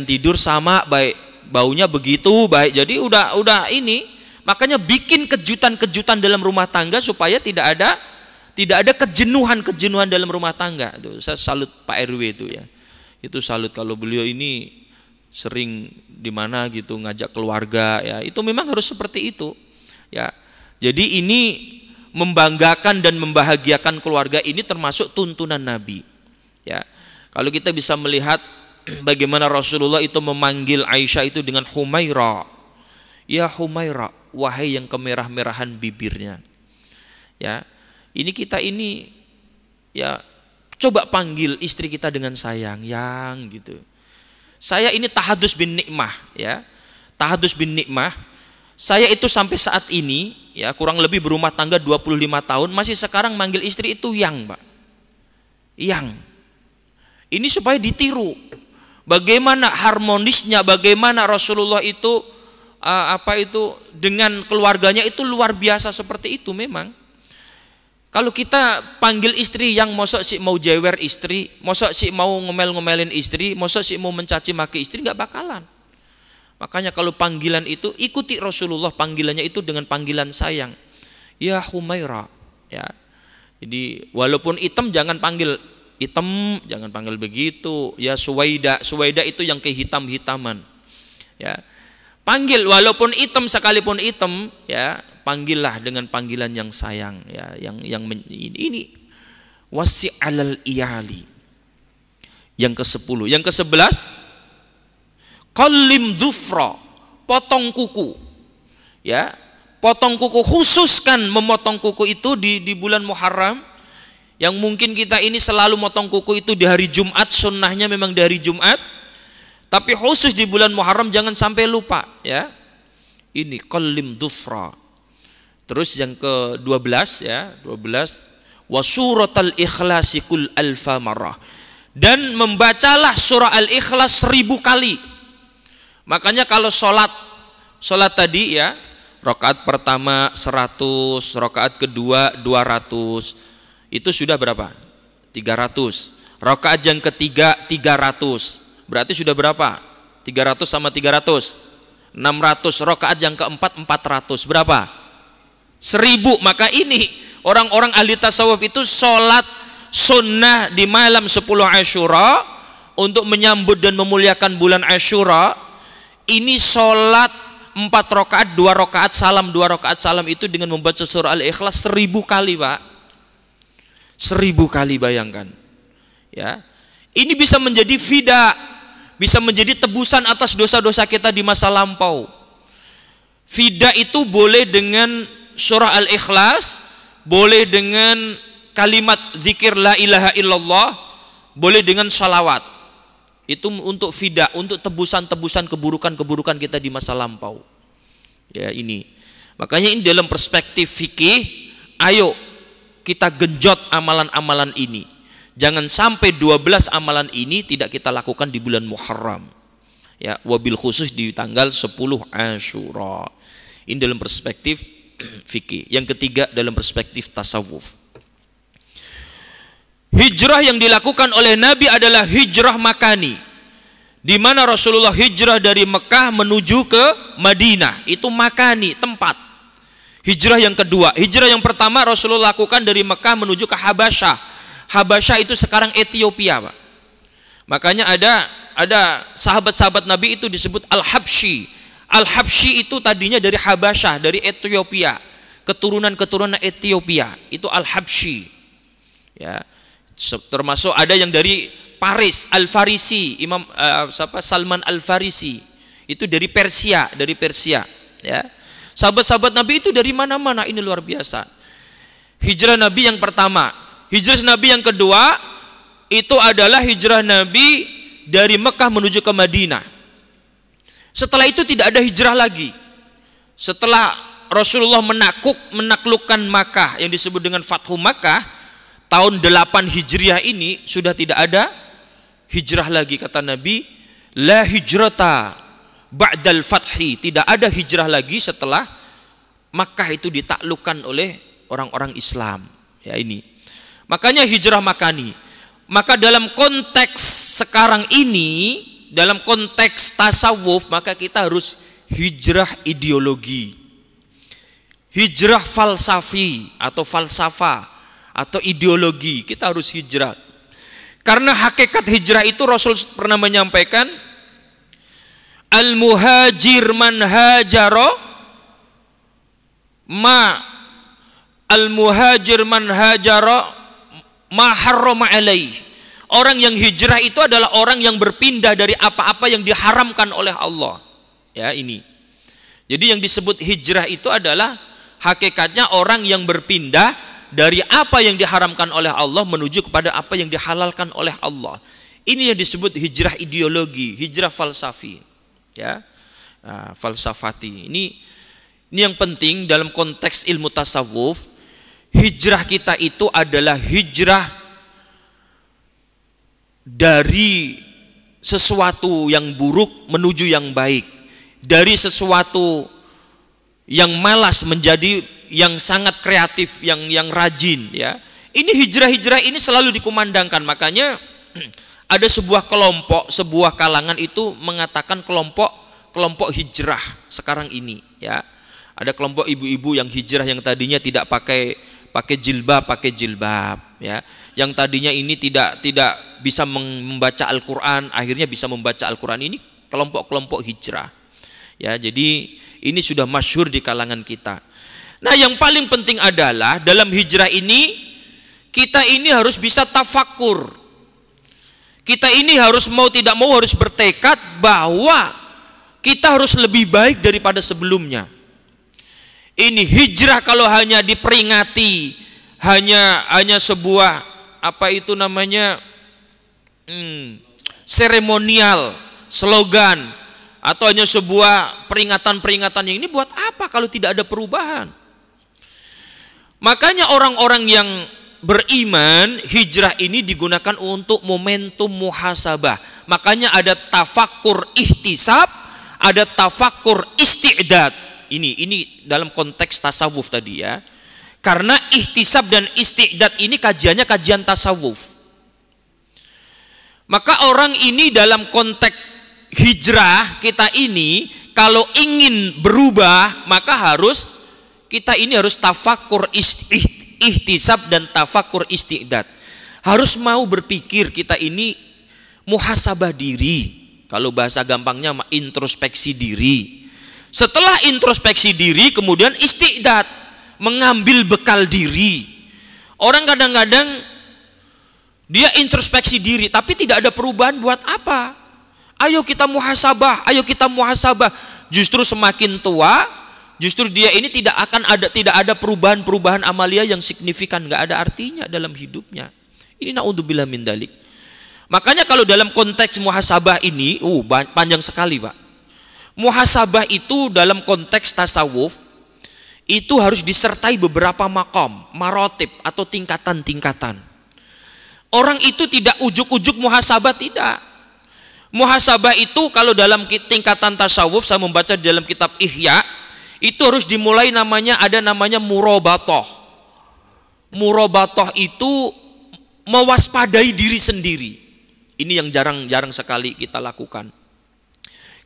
tidur sama baik, baunya begitu baik. Jadi udah ini, makanya bikin kejutan-kejutan dalam rumah tangga supaya tidak ada kejenuhan dalam rumah tangga. Itu saya salut Pak RW itu ya. Itu salut kalau beliau ini sering di mana gitu ngajak keluarga ya. Itu memang harus seperti itu. Ya. Jadi ini membanggakan dan membahagiakan keluarga ini termasuk tuntunan Nabi. Ya. Kalau kita bisa melihat bagaimana Rasulullah itu memanggil Aisyah itu dengan Humaira. Ya Humaira, wahai yang kemerah-merahan bibirnya. Ya. Ini kita ini ya coba panggil istri kita dengan sayang, yang gitu. Saya ini tahadus bin nikmah ya. Tahadus bin nikmah. Saya itu sampai saat ini ya kurang lebih berumah tangga 25 tahun masih sekarang manggil istri itu yang, Pak. Yang. Ini supaya ditiru. Bagaimana harmonisnya, bagaimana Rasulullah itu dengan keluarganya itu luar biasa seperti itu memang. Kalau kita panggil istri yang mosok sih mau jewer istri, mosok sih mau ngomel-ngomelin istri, mosok sih mau mencaci maki istri, nggak bakalan. Makanya kalau panggilan itu ikuti Rasulullah, panggilannya itu dengan panggilan sayang. Ya Humaira, ya. Jadi walaupun hitam jangan panggil hitam, jangan panggil begitu. Ya Suwaida, Suwaida itu yang kehitam-hitaman. Ya. Panggil walaupun hitam sekalipun hitam, ya, panggillah dengan panggilan yang sayang ya, ini wasi' alal iyali. Yang ke-10, yang ke-11 qallim dhufra, potong kuku. Ya, potong kuku, khususkan memotong kuku itu di bulan Muharram. Yang mungkin kita ini selalu motong kuku itu di hari Jumat, sunnahnya memang di hari Jumat. Tapi khusus di bulan Muharram jangan sampai lupa ya. Ini qallim dhufra. Terus yang ke-12 ya, 12 wa suratal ikhlasi kul alfa marrah. Dan membacalah surah Al-Ikhlas 1000 kali. Makanya kalau sholat tadi ya, rakaat pertama 100, rakaat kedua 200. Itu sudah berapa? 300. Rakaat yang ketiga 300. Berarti sudah berapa? 300 sama 300 600. Rakaat yang keempat 400. Berapa? 1000. Maka ini orang-orang ahli tasawuf itu sholat sunnah di malam 10 Asyura untuk menyambut dan memuliakan bulan Asyura. Ini sholat 4 rakaat, 2 rakaat salam, 2 rakaat salam itu dengan membaca surah Al-Ikhlas 1000 kali, Pak. 1000 kali, bayangkan ya. Ini bisa menjadi fida, bisa menjadi tebusan atas dosa-dosa kita di masa lampau. Fida itu boleh dengan surah Al-Ikhlas, boleh dengan kalimat zikir la ilaha illallah, boleh dengan salawat Itu untuk fida, untuk tebusan-tebusan keburukan-keburukan kita di masa lampau. Ya, ini. Makanya ini dalam perspektif fikih, ayo kita genjot amalan-amalan ini. Jangan sampai 12 amalan ini tidak kita lakukan di bulan Muharram. Ya, wabil khusus di tanggal 10 Asyura. Ini dalam perspektif fikih. Yang ketiga dalam perspektif tasawuf. Hijrah yang dilakukan oleh Nabi adalah hijrah makani, di mana Rasulullah hijrah dari Mekah menuju ke Madinah. Itu makani, tempat. Hijrah yang kedua, hijrah yang pertama Rasulullah lakukan dari Mekah menuju ke Habasyah. Habasyah itu sekarang Ethiopia, Pak. Makanya ada sahabat-sahabat Nabi itu disebut Al-Habsyi. Al-Habsyi itu tadinya dari Habasyah, dari Ethiopia, keturunan-keturunan Ethiopia. Itu Al-Habsyi. Ya. Termasuk ada yang dari Paris, Al-Farisi, Imam Salman Al-Farisi. Itu dari Persia, ya. Sahabat-sahabat Nabi itu dari mana-mana, ini luar biasa. Hijrah Nabi yang pertama. Hijrah Nabi yang kedua itu adalah hijrah Nabi dari Mekah menuju ke Madinah. Setelah itu tidak ada hijrah lagi. Setelah Rasulullah menaklukkan Makkah yang disebut dengan Fathu Makkah, tahun 8 Hijriah ini sudah tidak ada hijrah lagi. Kata Nabi, la hijrata ba'dal fathi, tidak ada hijrah lagi setelah Makkah itu ditaklukkan oleh orang-orang Islam. Ya, ini. Makanya hijrah makani. Maka dalam konteks sekarang ini, dalam konteks tasawuf, maka kita harus hijrah ideologi, hijrah falsafi atau falsafah atau ideologi. Kita harus hijrah. Karena hakikat hijrah itu Rasul pernah menyampaikan, al-muhajir man hajara ma al-muhajir man hajara ma harrama alaih. Orang yang hijrah itu adalah orang yang berpindah dari apa-apa yang diharamkan oleh Allah. Ya, ini. Jadi yang disebut hijrah itu adalah hakikatnya orang yang berpindah dari apa yang diharamkan oleh Allah menuju kepada apa yang dihalalkan oleh Allah. Ini yang disebut hijrah ideologi, hijrah falsafi. Ya, falsafati. Ini yang penting dalam konteks ilmu tasawuf. Hijrah kita itu adalah hijrah dari sesuatu yang buruk menuju yang baik, dari sesuatu yang malas menjadi yang sangat kreatif, yang rajin, ya. Ini hijrah-hijrah ini selalu dikumandangkan. Makanya ada sebuah kelompok, sebuah kalangan itu mengatakan kelompok hijrah sekarang ini, ya. Ada kelompok ibu-ibu yang hijrah, yang tadinya tidak pakai jilbab, ya. Yang tadinya ini tidak bisa membaca Al-Qur'an, akhirnya bisa membaca Al-Qur'an. Ini kelompok-kelompok hijrah. Ya, jadi ini sudah masyhur di kalangan kita. Nah, yang paling penting adalah dalam hijrah ini kita ini harus bisa tafakur. Kita ini harus mau tidak mau harus bertekad bahwa kita harus lebih baik daripada sebelumnya. Ini hijrah kalau hanya diperingati, hanya sebuah apa itu namanya seremonial, slogan, atau hanya sebuah peringatan-peringatan yang ini buat apa kalau tidak ada perubahan? Makanya orang-orang yang beriman, hijrah ini digunakan untuk momentum muhasabah. Makanya ada tafakur ihtisab, ada tafakur isti'dad. Ini dalam konteks tasawuf tadi, ya. Karena ihtisab dan isti'dad ini kajiannya kajian tasawuf. Maka orang ini dalam konteks hijrah kita ini kalau ingin berubah, maka kita ini harus tafakur ihtisab dan tafakur isti'dad. Harus mau berpikir kita ini muhasabah diri. Kalau bahasa gampangnya introspeksi diri. Setelah introspeksi diri kemudian isti'dad, mengambil bekal diri. Orang kadang-kadang dia introspeksi diri tapi tidak ada perubahan, buat apa? Ayo kita muhasabah, Justru semakin tua, justru dia ini tidak ada perubahan amalia yang signifikan, nggak ada artinya dalam hidupnya. Ini naudzubillah min dalik. Makanya kalau dalam konteks muhasabah ini, panjang sekali Pak. Muhasabah itu dalam konteks tasawuf, itu harus disertai beberapa makom, marotib atau tingkatan-tingkatan. Orang itu tidak ujuk-ujuk muhasabah, tidak. Muhasabah itu kalau dalam tingkatan tasawuf, saya membaca di dalam kitab Ihya, itu harus dimulai ada namanya murobatoh. Murobatoh itu mewaspadai diri sendiri. Ini yang jarang sekali kita lakukan.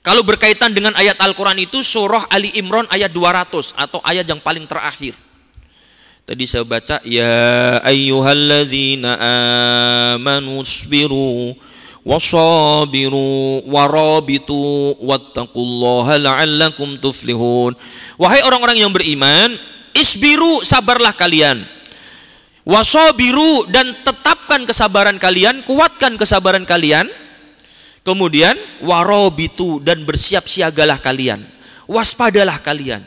Kalau berkaitan dengan ayat Al-Quran itu surah Ali Imran ayat 200 atau ayat yang paling terakhir. Tadi saya baca, ya ayyuhalladzina amanu isbiru wasabiru warabitu wattaqullaha la'allakum tuflihun. Wahai orang-orang yang beriman, isbiru, sabarlah kalian. Wasabiru, dan tetapkan kesabaran kalian, kuatkan kesabaran kalian. Kemudian warabitu, dan bersiap siagalah kalian, waspadalah kalian.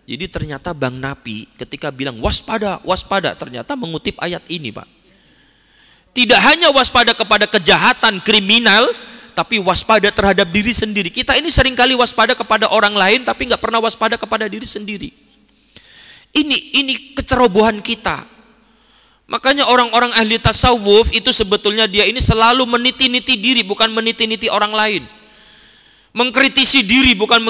Jadi ternyata Bang Napi ketika bilang waspada, waspada, ternyata mengutip ayat ini Pak. Tidak hanya waspada kepada kejahatan kriminal, tapi waspada terhadap diri sendiri. Kita ini seringkali waspada kepada orang lain, tapi nggak pernah waspada kepada diri sendiri. Ini kecerobohan kita. Makanya orang-orang ahli tasawuf itu sebetulnya dia ini selalu meniti-niti diri, bukan meniti-niti orang lain. Mengkritisi diri, bukan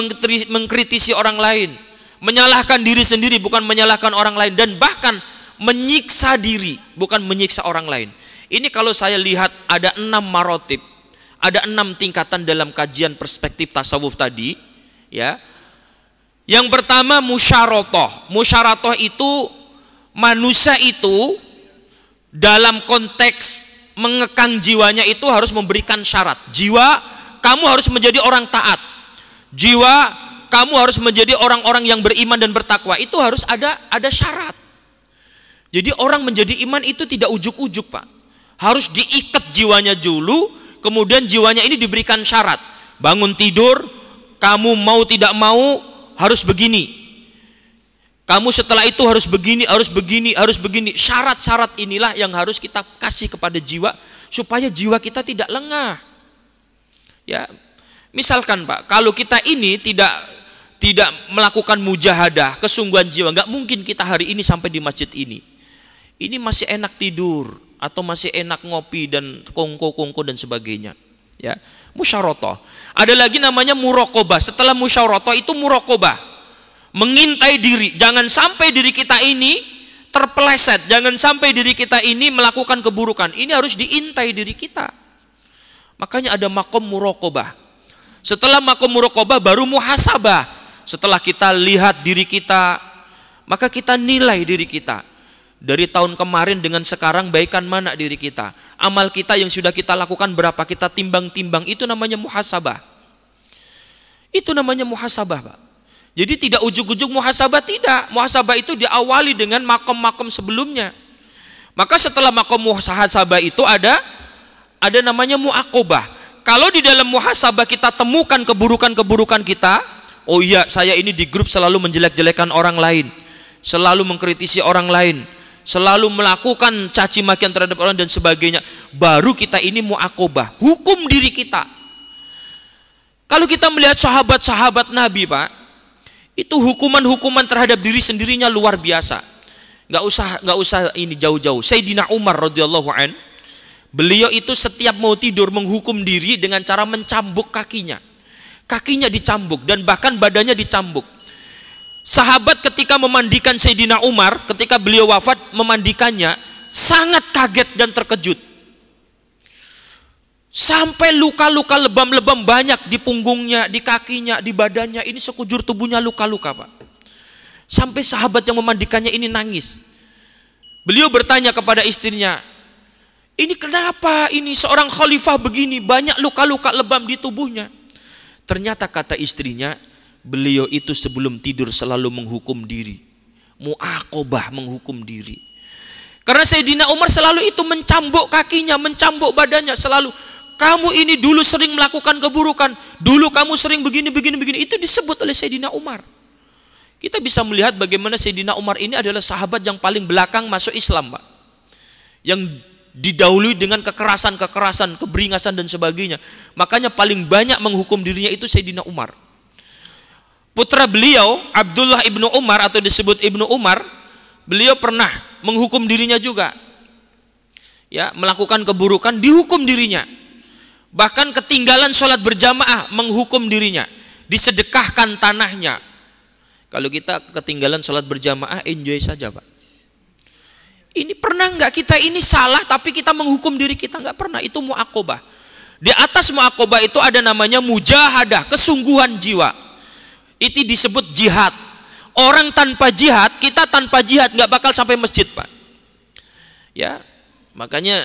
mengkritisi orang lain. Menyalahkan diri sendiri, bukan menyalahkan orang lain. Dan bahkan menyiksa diri, bukan menyiksa orang lain. Ini kalau saya lihat ada 6 marotib, ada 6 tingkatan dalam kajian perspektif tasawuf tadi. Ya. Yang pertama musyarotoh. Musyarotoh itu manusia itu dalam konteks mengekang jiwanya itu harus memberikan syarat. Jiwa, kamu harus menjadi orang taat. Jiwa, kamu harus menjadi orang-orang yang beriman dan bertakwa. Itu harus ada syarat. Jadi orang menjadi iman itu tidak ujuk-ujuk Pak. Harus diikat jiwanya dulu, kemudian jiwanya ini diberikan syarat. Bangun tidur, kamu mau tidak mau harus begini. Kamu setelah itu harus begini, harus begini, harus begini. Syarat-syarat inilah yang harus kita kasih kepada jiwa supaya jiwa kita tidak lengah. Ya, misalkan Pak, kalau kita ini tidak melakukan mujahadah, kesungguhan jiwa, nggak mungkin kita hari ini sampai di masjid ini. Ini masih enak tidur atau masih enak ngopi dan kongko-kongko dan sebagainya. Ya, musyarotoh. Ada lagi namanya muraqabah. Setelah musyarotoh itu muraqabah. Mengintai diri, jangan sampai diri kita ini terpeleset, jangan sampai diri kita ini melakukan keburukan. Ini harus diintai diri kita. Makanya ada makom muraqabah. Setelah makom muraqabah baru muhasabah. Setelah kita lihat diri kita, maka kita nilai diri kita. Dari tahun kemarin dengan sekarang baikan mana diri kita? Amal kita yang sudah kita lakukan berapa? Kita timbang-timbang, itu namanya muhasabah. Itu namanya muhasabah Pak. Jadi tidak ujuk-ujuk muhasabah, tidak. Muhasabah itu diawali dengan makom-makom sebelumnya. Maka setelah makom muhasabah itu ada namanya muaqabah. Kalau di dalam muhasabah kita temukan keburukan-keburukan kita, oh iya saya ini di grup selalu menjelek-jelekan orang lain, selalu mengkritisi orang lain, selalu melakukan caci makian terhadap orang dan sebagainya, baru kita ini muaqabah, hukum diri kita. Kalau kita melihat sahabat-sahabat Nabi Pak, itu hukuman-hukuman terhadap diri sendirinya luar biasa. Nggak usah ini jauh-jauh. Sayyidina Umar radhiyallahu an, beliau itu setiap mau tidur menghukum diri dengan cara mencambuk kakinya. Kakinya dicambuk dan bahkan badannya dicambuk. Sahabat ketika memandikan Sayyidina Umar, ketika beliau wafat memandikannya, sangat kaget dan terkejut. Sampai luka-luka lebam-lebam banyak di punggungnya, di kakinya, di badannya. Ini sekujur tubuhnya luka-luka Pak. Sampai sahabat yang memandikannya ini nangis. Beliau bertanya kepada istrinya, ini kenapa ini seorang khalifah begini banyak luka-luka lebam di tubuhnya? Ternyata kata istrinya, beliau itu sebelum tidur selalu menghukum diri. Muaqabah, menghukum diri. Karena Sayyidina Umar selalu itu mencambuk kakinya, mencambuk badannya, selalu. Kamu ini dulu sering melakukan keburukan, dulu kamu sering begini. Itu disebut oleh Sayyidina Umar. Kita bisa melihat bagaimana Sayyidina Umar ini adalah sahabat yang paling belakang masuk Islam Pak. Yang didahului dengan kekerasan, keberingasan dan sebagainya. Makanya paling banyak menghukum dirinya itu Sayyidina Umar. Putra beliau Abdullah ibnu Umar atau disebut Ibnu Umar, beliau pernah menghukum dirinya juga. Ya, melakukan keburukan dihukum dirinya. Bahkan ketinggalan sholat berjamaah menghukum dirinya, disedekahkan tanahnya. Kalau kita ketinggalan sholat berjamaah, enjoy saja Pak. Ini pernah nggak kita ini salah tapi kita menghukum diri kita? Nggak pernah. Itu mu'aqobah. Di atas mu'aqobah itu ada namanya mujahadah, kesungguhan jiwa. Itu disebut jihad. Orang tanpa jihad, kita tanpa jihad nggak bakal sampai masjid Pak. Ya, makanya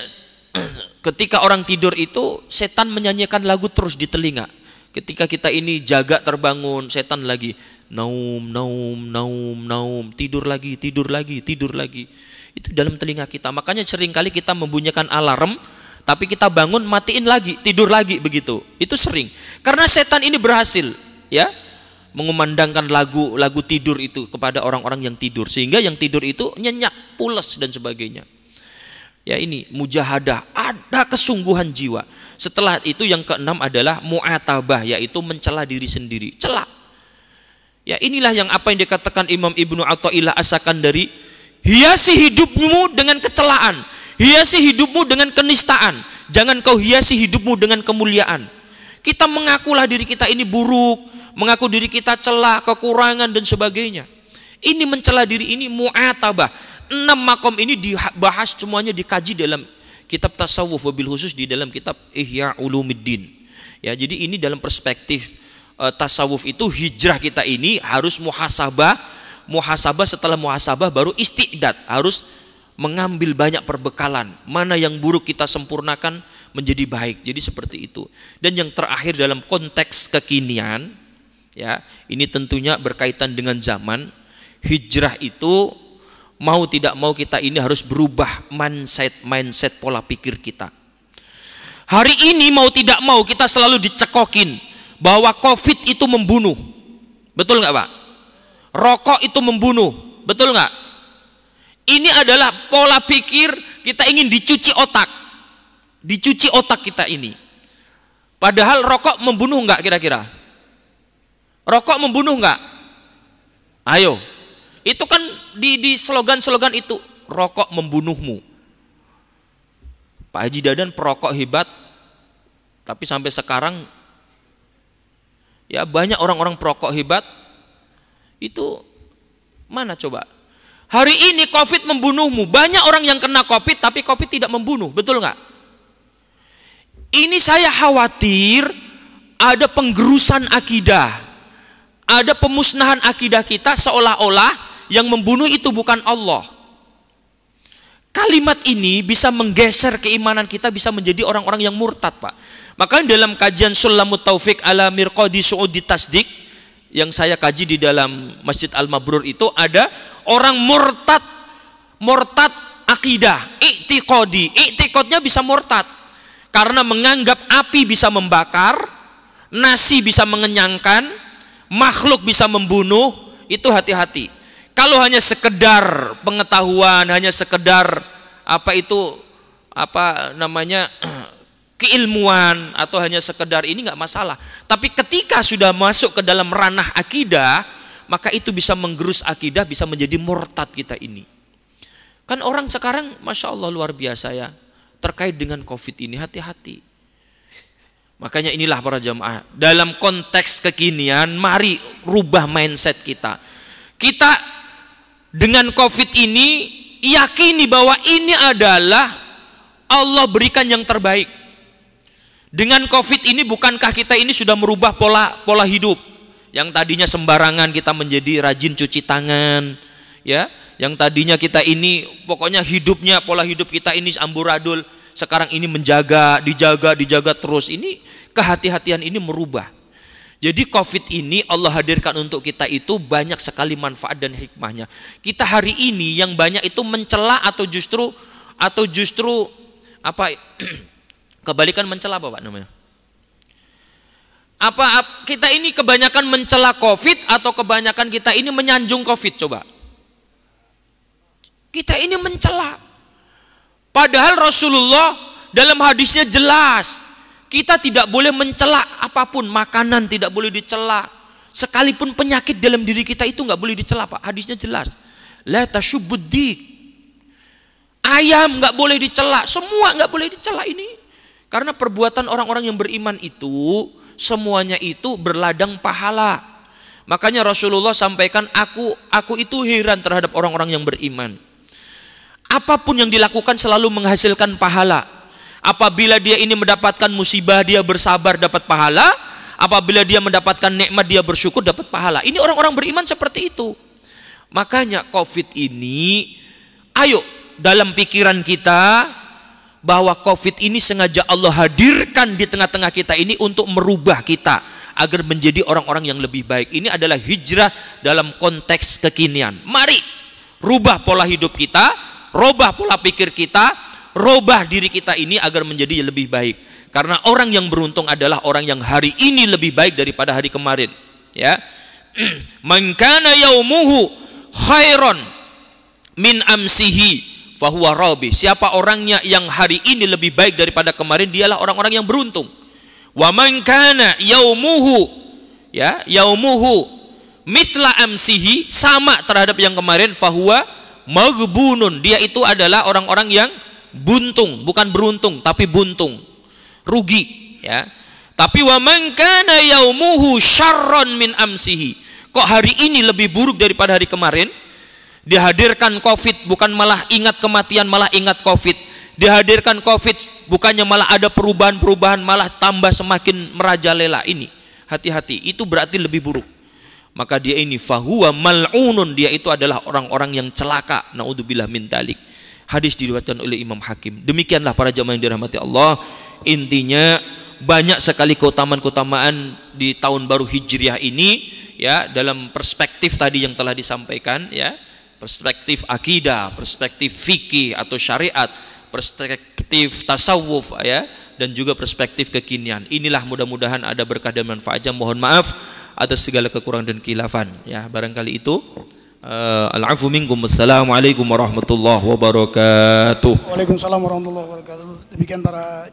ketika orang tidur itu setan menyanyikan lagu terus di telinga. Ketika kita ini jaga terbangun, setan lagi naum, tidur lagi. Itu dalam telinga kita. Makanya seringkali kita membunyikan alarm, tapi kita bangun matiin lagi, tidur lagi begitu. Itu sering. Karena setan ini berhasil, ya, mengumandangkan lagu tidur itu kepada orang-orang yang tidur, sehingga yang tidur itu nyenyak, pules dan sebagainya. Ya, ini mujahadah, ada kesungguhan jiwa. Setelah itu yang keenam adalah mu'atabah, yaitu mencela diri sendiri, celak. Ya, inilah yang apa yang dikatakan Imam Ibnu Athaillah As-Sakandari, hiasi hidupmu dengan kecelaan, hiasi hidupmu dengan kenistaan, jangan kau hiasi hidupmu dengan kemuliaan. Kita mengakulah diri kita ini buruk, mengaku diri kita celah, kekurangan dan sebagainya. Ini mencela diri, ini mu'atabah. 6 makom ini dibahas semuanya, dikaji dalam kitab tasawuf, wabil khusus di dalam kitab Ihya Ulumuddin. Ya, jadi ini dalam perspektif tasawuf itu hijrah kita ini harus muhasabah, setelah muhasabah baru istiqdad, harus mengambil banyak perbekalan. Mana yang buruk kita sempurnakan menjadi baik. Jadi seperti itu. Dan yang terakhir dalam konteks kekinian, ya, ini tentunya berkaitan dengan zaman. Hijrah itu mau tidak mau kita ini harus berubah mindset pola pikir kita. Hari ini mau tidak mau kita selalu dicekokin bahwa COVID itu membunuh. Betul nggak Pak? Rokok itu membunuh. Betul nggak? Ini adalah pola pikir kita ingin dicuci otak. Dicuci otak kita ini. Padahal rokok membunuh nggak kira-kira? Rokok membunuh nggak? Ayo. Itu kan di slogan-slogan itu, rokok membunuhmu. Pak Haji Dadan perokok hebat, tapi sampai sekarang ya banyak orang-orang perokok hebat. Itu mana coba? Hari ini COVID membunuhmu. Banyak orang yang kena COVID tapi COVID tidak membunuh, betul nggak? Ini saya khawatir ada penggerusan akidah, ada pemusnahan akidah kita seolah-olah yang membunuh itu bukan Allah. Kalimat ini bisa menggeser keimanan kita, bisa menjadi orang-orang yang murtad Pak. Makanya dalam kajian Sulamut Taufik ala Mirqadi Su'udi Tasdik yang saya kaji di dalam Masjid Al-Mabrur itu ada orang murtad akidah, i'tiqadnya bisa murtad karena menganggap api bisa membakar, nasi bisa mengenyangkan, makhluk bisa membunuh. Itu hati-hati. Kalau hanya sekedar pengetahuan, hanya sekedar keilmuan atau hanya sekedar ini nggak masalah. Tapi ketika sudah masuk ke dalam ranah akidah, maka itu bisa menggerus akidah, bisa menjadi murtad kita ini. Kan orang sekarang Masya Allah luar biasa ya, terkait dengan COVID ini, hati-hati. Makanya inilah para jamaah, dalam konteks kekinian mari rubah mindset kita. Kita dengan COVID ini yakini bahwa ini adalah Allah berikan yang terbaik. Dengan COVID ini bukankah kita ini sudah merubah pola hidup? Yang tadinya sembarangan kita menjadi rajin cuci tangan, ya. Yang tadinya kita ini pokoknya hidupnya, pola hidup kita ini amburadul, sekarang ini dijaga terus. Ini kehati-hatian ini merubah. Jadi COVID ini Allah hadirkan untuk kita itu banyak sekali manfaat dan hikmahnya. Kita hari ini yang banyak itu mencela atau justru kebalikan mencela apa Pak namanya? Kita ini kebanyakan mencela COVID atau kebanyakan kita ini menyanjung COVID coba? Kita ini mencela. Padahal Rasulullah dalam hadisnya jelas, kita tidak boleh mencela apapun, makanan tidak boleh dicela, sekalipun penyakit dalam diri kita itu nggak boleh dicela, Pak. Hadisnya jelas. La tasyubbudik. Ayam nggak boleh dicela, semua nggak boleh dicela ini. Karena perbuatan orang-orang yang beriman itu semuanya itu berladang pahala. Makanya Rasulullah sampaikan, aku itu heran terhadap orang-orang yang beriman. Apapun yang dilakukan selalu menghasilkan pahala. Apabila dia ini mendapatkan musibah, dia bersabar dapat pahala. Apabila dia mendapatkan nikmat, dia bersyukur dapat pahala. Ini orang-orang beriman seperti itu. Makanya COVID ini, ayo dalam pikiran kita bahwa COVID ini sengaja Allah hadirkan di tengah-tengah kita ini untuk merubah kita agar menjadi orang-orang yang lebih baik. Ini adalah hijrah dalam konteks kekinian. Mari rubah pola hidup kita, rubah pola pikir kita, rubah diri kita ini agar menjadi lebih baik. Karena orang yang beruntung adalah orang yang hari ini lebih baik daripada hari kemarin. Ya, man kana yaumuhu khairon min amsihi fahuwa rabi. Siapa orangnya yang hari ini lebih baik daripada kemarin, dialah orang-orang yang beruntung. Wa man kana yaumuhu mithla amsihi, sama terhadap yang kemarin, fahuwa maghbunun. Dia itu adalah orang-orang yang buntung, bukan beruntung tapi buntung, rugi, ya. Tapi wa man kana yaumuhu syarron min amsihi, kok hari ini lebih buruk daripada hari kemarin. Dihadirkan COVID, bukan malah ingat kematian, malah ingat COVID. Dihadirkan COVID, bukannya malah ada perubahan-perubahan, malah tambah semakin merajalela. Ini hati-hati, itu berarti lebih buruk. Maka dia ini fahuwa mal'unun, dia itu adalah orang-orang yang celaka. Naudzubillah min dzalik. Hadis diriwayatkan oleh Imam Hakim. Demikianlah para jamaah yang dirahmati Allah. Intinya banyak sekali keutamaan-keutamaan di tahun baru Hijriah ini, ya, dalam perspektif tadi yang telah disampaikan, ya. Perspektif akidah, perspektif fikih atau syariat, perspektif tasawuf, ya, dan juga perspektif kekinian. Inilah mudah-mudahan ada berkah dan manfaatnya. Mohon maaf atas segala kekurangan dan khilafan, ya, barangkali itu. Al-afu minkum. Assalamualaikum warahmatullahi wabarakatuh. Waalaikumsalam warahmatullahi wabarakatuh. Demikian para